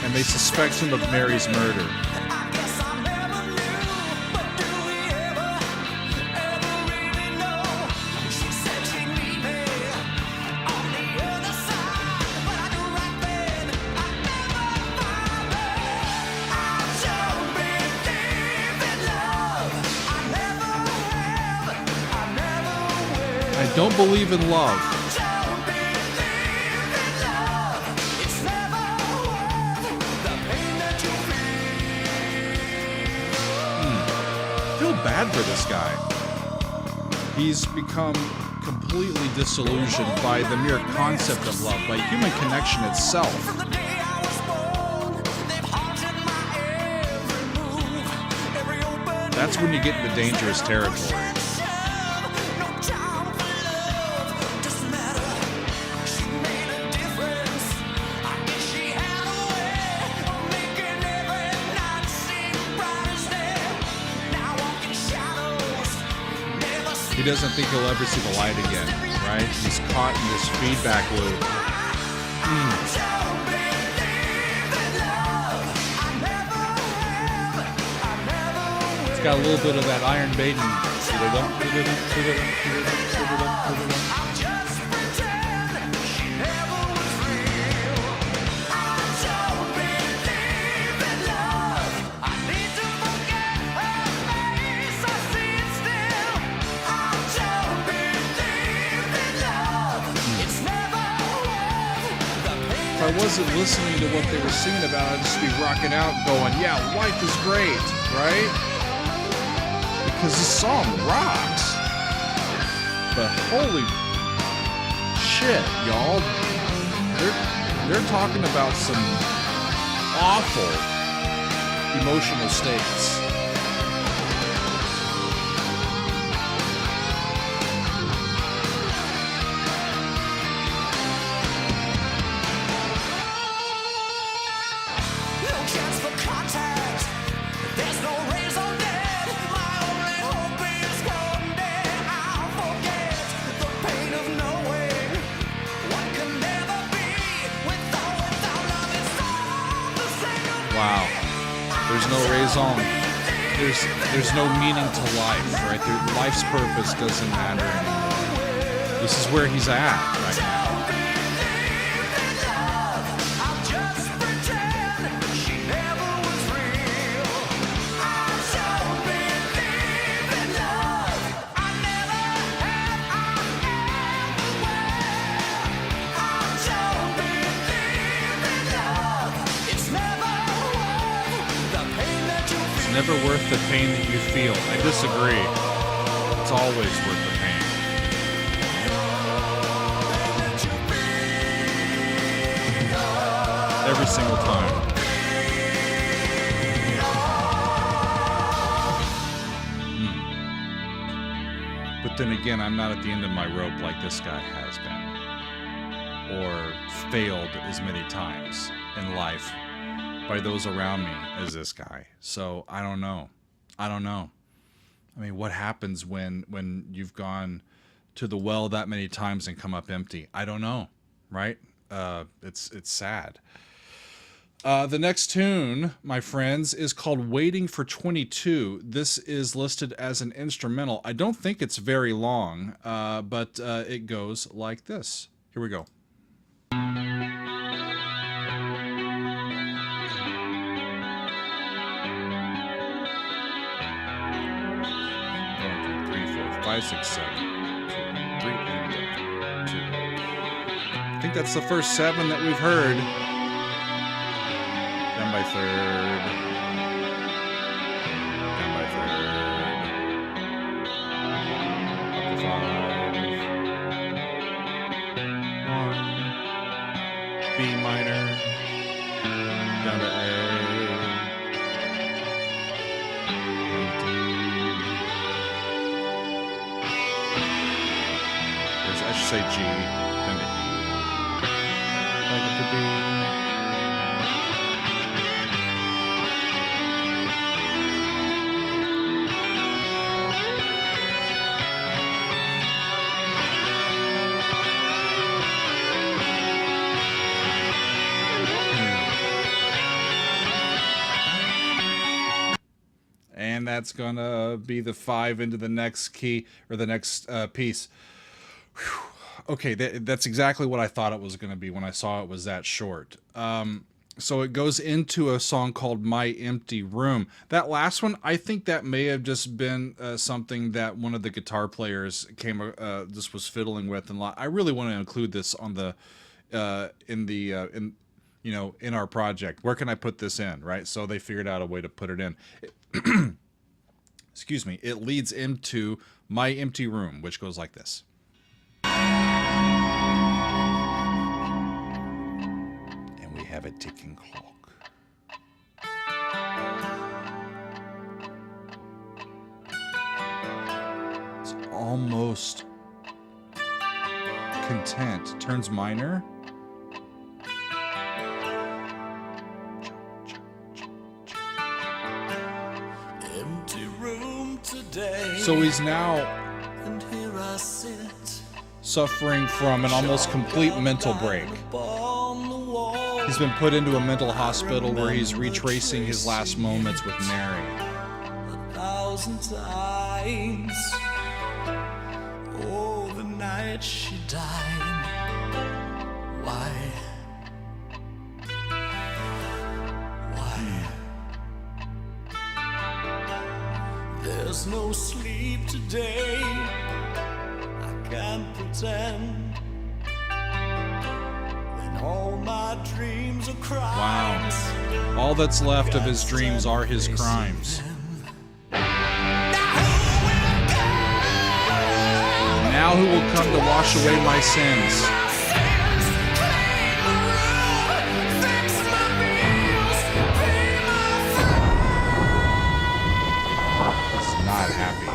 and they suspect him of Mary's murder. I guess I never knew, but do we ever really know? She said she'd meet me on the other side, but I knew right then I'd never find her. I don't believe in love. I never have. I never will. I don't believe in love. Don't believe in love. It's never worth the pain that you feel. I feel bad for this guy. He's become completely disillusioned by the mere concept of love, by human connection itself. From the day I was born, they've haunted my every move, every open That's when you get into dangerous territory. no time for love, doesn't matter. She made a difference. I guess she had a way of making every night seem bright as day. Now walking shadows, never see. He doesn't think he'll ever see the light again, right? He's caught in this feedback loop. Don't believe in love. I never have. I never will. It's got a little bit of that Iron Maiden. I'll just pretend she never was real. I don't believe in love. I need to forget her face. I see it still. I don't believe in love. It's never worth the pain. If I wasn't listening to what they were singing about, I'd just be rocking out going, yeah, life is great, right? Because the song rocks. But holy shit, y'all. They're talking about some awful emotional states. No chance for contact. There's no raison d'être. My only hope is one day I'll forget the pain of knowing what can never be. Without love, it's all the same. Wow. There's no raison. There's no meaning to life, right? Life's purpose doesn't matter anymore. This is where he's at right now. I'll just pretend she never was real. I don't believe in love. I never have. I never will. I don't believe in love. It's never worth the pain that you feel. It's never worth the pain that you feel. I disagree. It's always worth the pain. Every single time. But then again, I'm not at the end of my rope like this guy has been. Or failed as many times in life by those around me as this guy. So I don't know. I mean, what happens when you've gone to the well that many times and come up empty? I don't know, right? It's sad. The next tune, my friends, is called Waiting for 22. This is listed as an instrumental. I don't think it's very long, but it goes like this. Here we go. 5, 6, 7, 2, 3, and 2. I think that's the first 7 that we've heard. Down by third. Down by third. Up to 5. 1. B minor. Down to A. I should say G, then to E, back up to B. that's gonna be the 5 into the next key or the next piece. Whew. Okay, that's exactly what I thought it was gonna be when I saw it was that short. So it goes into a song called My Empty Room. That last one, I think that may have just been something that one of the guitar players just was fiddling with, and I really want to include this on the in our project. Where can I put this in, right? So they figured out a way to put it in. Excuse me. It leads into My Empty Room, which goes like this. And we have a ticking clock. It's almost content. Turns minor. Empty room today. So he's now And here I sit suffering from an almost complete mental break. on the wall. He's been put into a mental hospital where he's retracing his last moments with Mary. 1,000 times. Oh, the night she died. Why? There's no sleep today. I can't pretend. When all my dreams are crimes. Wow. All that's left of his dreams are his crimes. Now who will come to wash away my sins? He's not happy.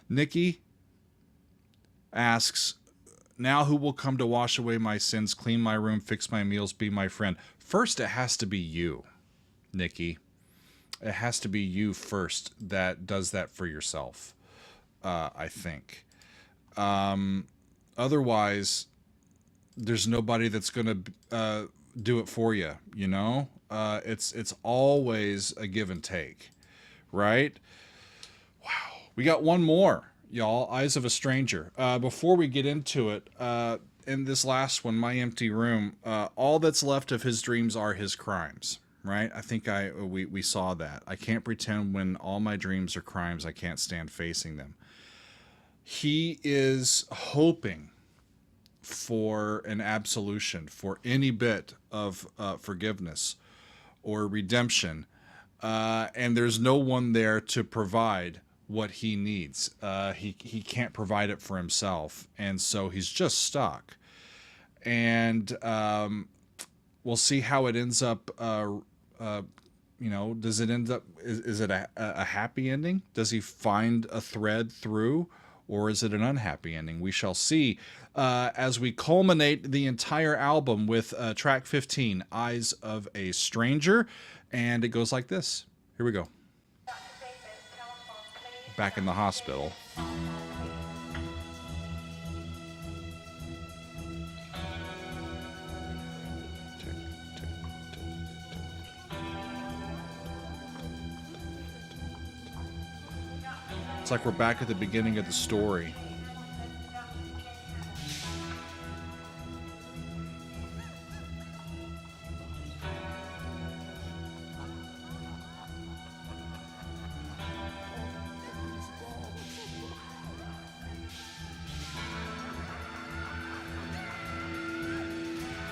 Nikki asks, now who will come to wash away my sins, clean my room, fix my meals, be my friend? First, it has to be you, Nikki. It has to be you first that does that for yourself, I think. Otherwise, there's nobody that's going to do it for you, you know? It's always a give and take, right? Wow. We got one more, y'all. Eyes of a Stranger. Before we get into it, in this last one, My Empty Room, all that's left of his dreams are his crimes, right? I think we saw that. I can't pretend when all my dreams are crimes. I can't stand facing them. He is hoping for an absolution, for any bit of forgiveness or redemption, and there's no one there to provide what he needs. He can't provide it for himself, and so he's just stuck. And we'll see how it ends up. Does it end up? Is it a happy ending? Does he find a thread through, or is it an unhappy ending? We shall see as we culminate the entire album with track 15, Eyes of a Stranger, and it goes like this. Here we go. Back in the hospital. It's like we're back at the beginning of the story.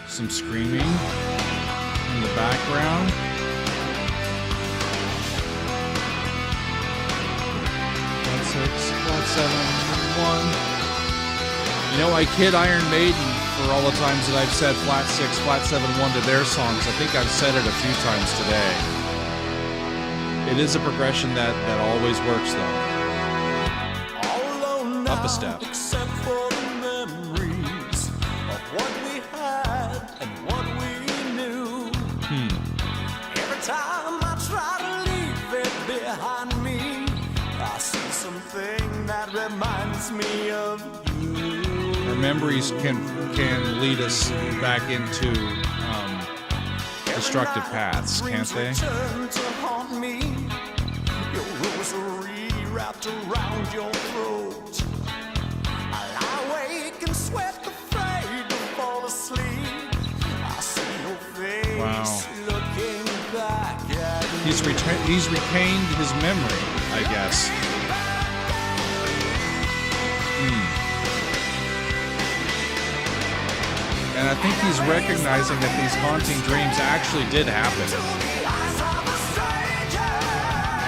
Some screaming in the background. Flat 6, flat 7, 1. You know, I kid Iron Maiden for all the times that I've said flat 6, flat 7, 1 to their songs. I think I've said it a few times today. It is a progression that always works, though. Up a step. Except for the memories of what we had and what we knew. Every time I try to leave it behind me, I see something that reminds me of you. Or memories can lead us back into destructive paths, can't they? Return to haunt me. Your rosary wrapped around your throat. I lie awake and sweat, afraid to fall asleep. I see your face Wow. looking back at me. He's retained his memory, I guess. And I think he's recognizing that these haunting dreams actually did happen.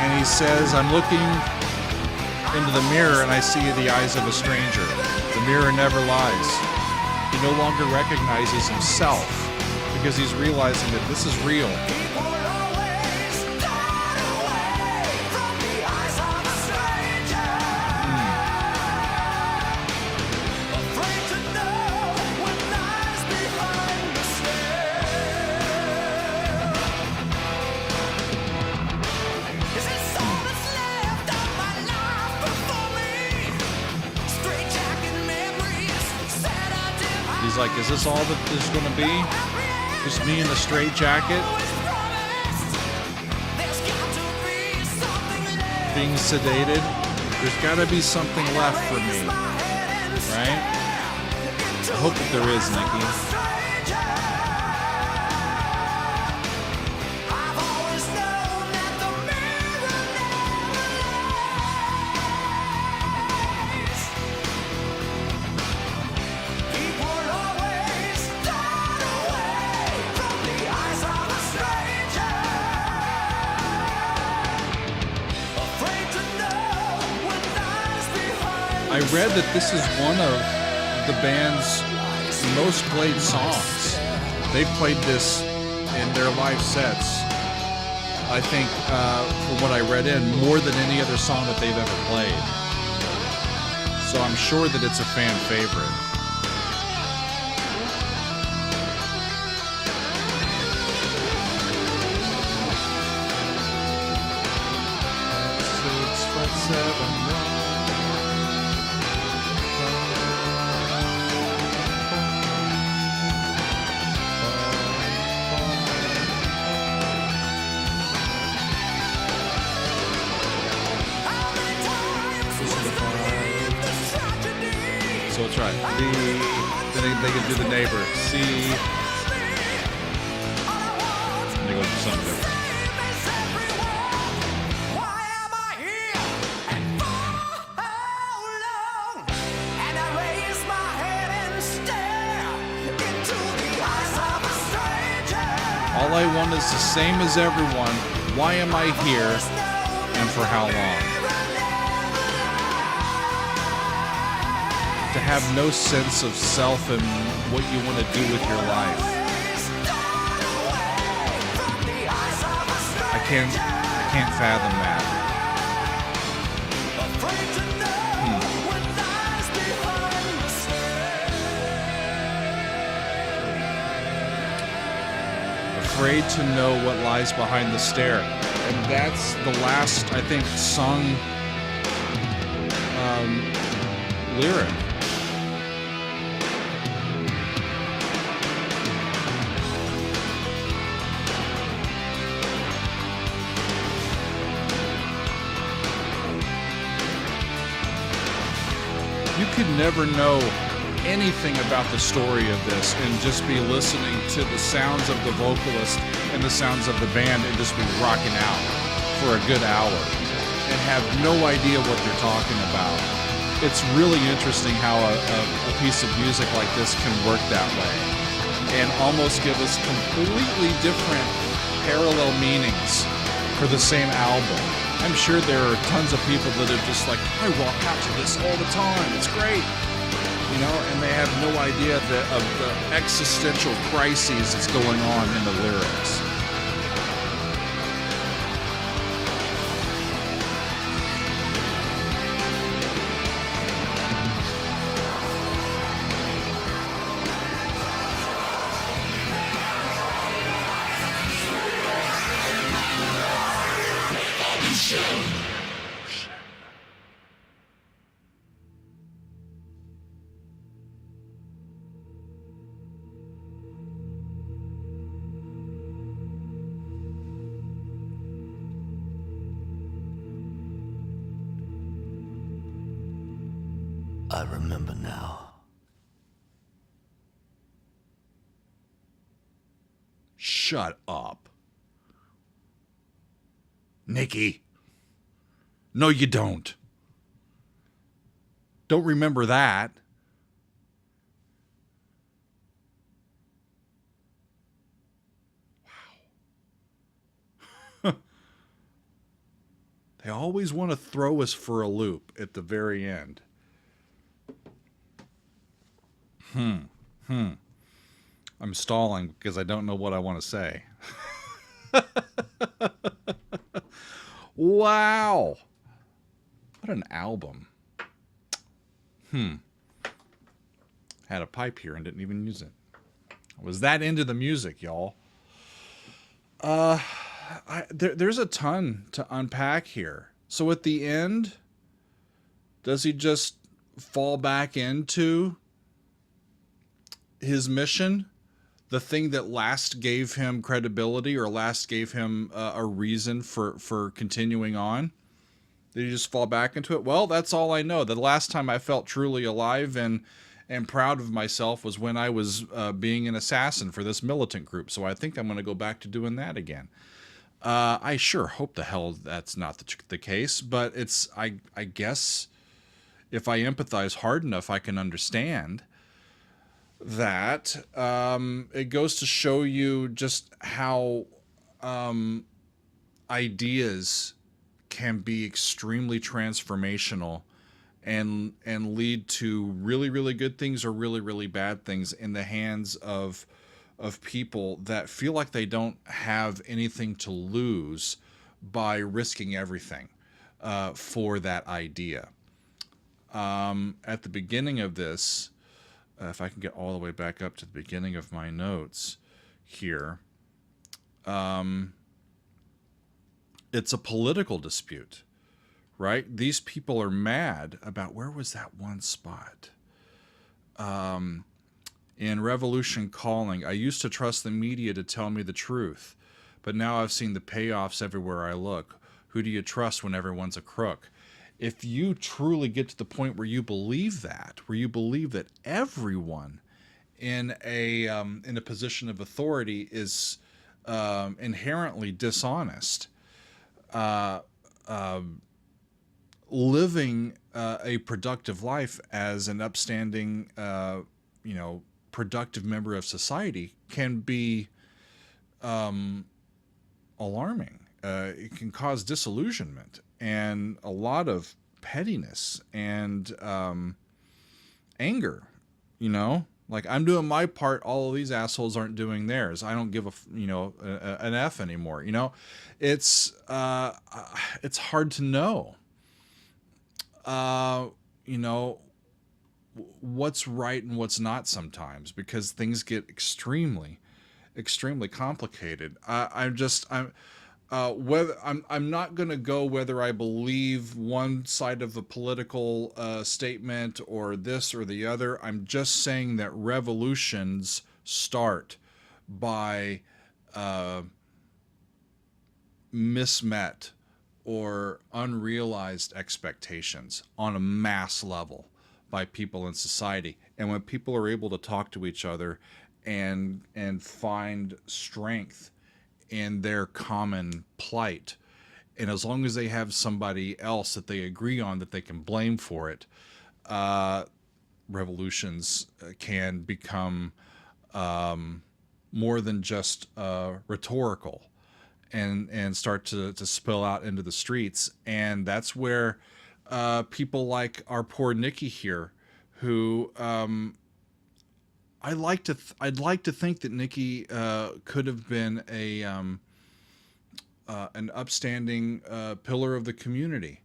And he says, I'm looking into the mirror and I see the eyes of a stranger. The mirror never lies. He no longer recognizes himself because he's realizing that this is real. He's like, is this all that there's going to be? Just me in the straight jacket? Being sedated? There's got to be something left for me. Right? I hope that there is, Nikki. I read that this is one of the band's most played songs. They've played this in their live sets, I think, from what I read more than any other song that they've ever played. So I'm sure that it's a fan favorite. So let's try. Then they can do the neighbor. C. And they go do something different. All I want is the same as everyone. Why am I here? And for how long? To have no sense of self and what you want to do with your life. I can't fathom that. Afraid to know what lies behind the stare. And that's the last, I think, sung lyric. You could never know anything about the story of this and just be listening to the sounds of the vocalist and the sounds of the band and just be rocking out for a good hour and have no idea what they're talking about. It's really interesting how a piece of music like this can work that way and almost give us completely different parallel meanings for the same album. I'm sure there are tons of people that are just like, I walk out to this all the time, it's great. You know, and they have no idea of the existential crises that's going on in the lyrics. I remember now. Shut up. Nikki. No, you don't. Don't remember that. Wow. They always want to throw us for a loop at the very end. I'm stalling because I don't know what I want to say. Wow. What an album. Had a pipe here and didn't even use it. I was that into the music, y'all. There's a ton to unpack here. So at the end, does he just fall back into his mission? The thing that last gave him credibility or last gave him a reason for continuing on? Did he just fall back into it? Well, that's all I know. The last time I felt truly alive and proud of myself was when I was being an assassin for this militant group. So I think I'm going to go back to doing that again. I sure hope the hell that's not the case, but it's I guess if I empathize hard enough, I can understand that. It goes to show you just how ideas can be extremely transformational and lead to really, really good things or really, really bad things in the hands of people that feel like they don't have anything to lose by risking everything for that idea. At the beginning of this, if I can get all the way back up to the beginning of my notes here, it's a political dispute, right? These people are mad about, where was that one spot? In Revolution Calling, I used to trust the media to tell me the truth, but now I've seen the payoffs everywhere I look. Who do you trust when everyone's a crook? If you truly get to the point where you believe that, everyone in a position of authority is inherently dishonest, living a productive life as an upstanding, productive member of society can be alarming. It can cause disillusionment and a lot of pettiness and anger. Like, I'm doing my part, all of these assholes aren't doing theirs. I don't give an F anymore. It's hard to know. What's right and what's not sometimes, because things get extremely complicated. I'm not going to go whether I believe one side of the political statement or this or the other. I'm just saying that revolutions start by mismet or unrealized expectations on a mass level by people in society. And when people are able to talk to each other and find strength in their common plight, and as long as they have somebody else that they agree on that they can blame for it, revolutions can become more than just rhetorical and start to spill out into the streets. And that's where people like our poor Nikki here, who I'd like to think that Nikki could have been an upstanding pillar of the community,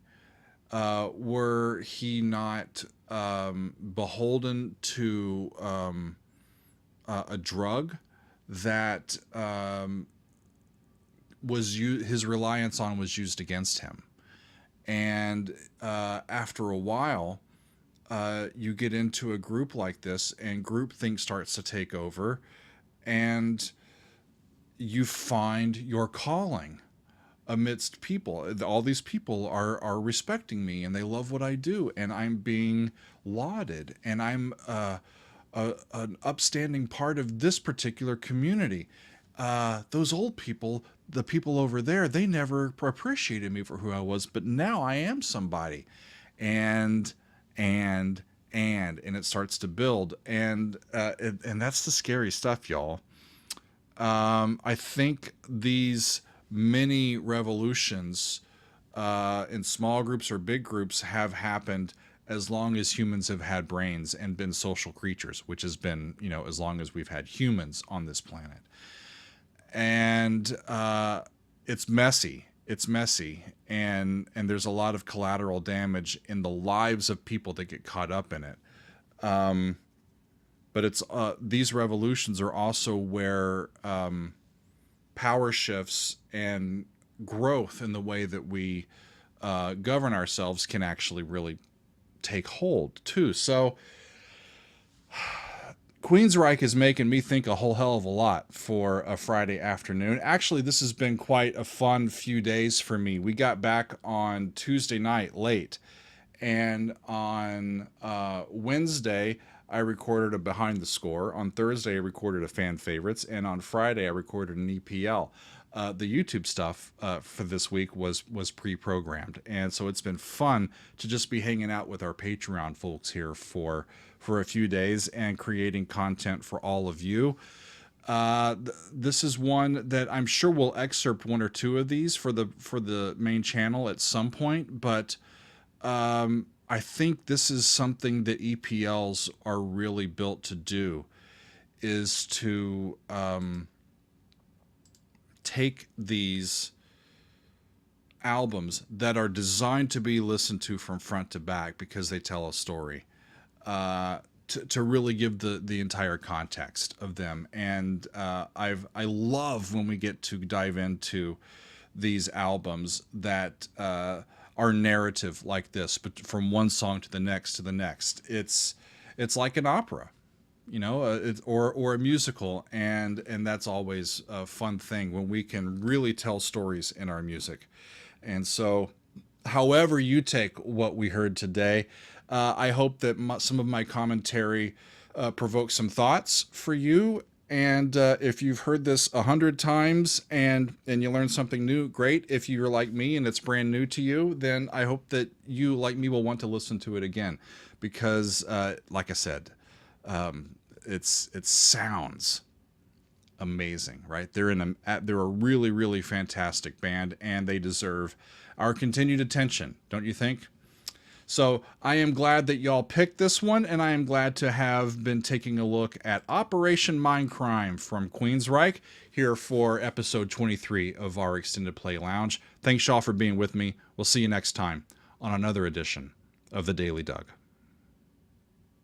were he not beholden to a drug that his reliance on was used against him. And after a while, you get into a group like this, and groupthink starts to take over, and you find your calling amidst people. All these people are respecting me, and they love what I do, and I'm being lauded, and I'm an upstanding part of this particular community. Those old people, the people over there, they never appreciated me for who I was, but now I am somebody. And it starts to build, and that's the scary stuff, y'all. I think these many revolutions in small groups or big groups have happened as long as humans have had brains and been social creatures, which has been, as long as we've had humans on this planet. And it's messy. It's messy, and there's a lot of collateral damage in the lives of people that get caught up in it. But it's these revolutions are also where power shifts and growth in the way that we govern ourselves can actually really take hold too. So Queensrÿche is making me think a whole hell of a lot for a Friday afternoon. Actually, this has been quite a fun few days for me. We got back on Tuesday night late, and on Wednesday, I recorded a behind the score. On Thursday, I recorded a fan favorites, and on Friday, I recorded an EPL. The YouTube stuff for this week was pre-programmed, and so it's been fun to just be hanging out with our Patreon folks here for a few days and creating content for all of you. This is one that I'm sure we'll excerpt one or two of these for the main channel at some point, but I think this is something that EPLs are really built to do, is to take these albums that are designed to be listened to from front to back because they tell a story, to really give the entire context of them. And I love when we get to dive into these albums that are narrative like this, but from one song to the next to the next. It's like an opera, or a musical, and that's always a fun thing when we can really tell stories in our music. And so, however you take what we heard today, I hope that some of my commentary provokes some thoughts for you. And if you've heard this 100 times and you learned something new, great. If you're like me and it's brand new to you, then I hope that you, like me, will want to listen to it again, because, like I said, it sounds amazing, right? They're a really, really fantastic band, and they deserve our continued attention, don't you think? So I am glad that y'all picked this one, and I am glad to have been taking a look at Operation Mindcrime from Queensrÿche here for episode 23 of our Extended Play Lounge. Thanks y'all for being with me. We'll see you next time on another edition of The Daily Doug.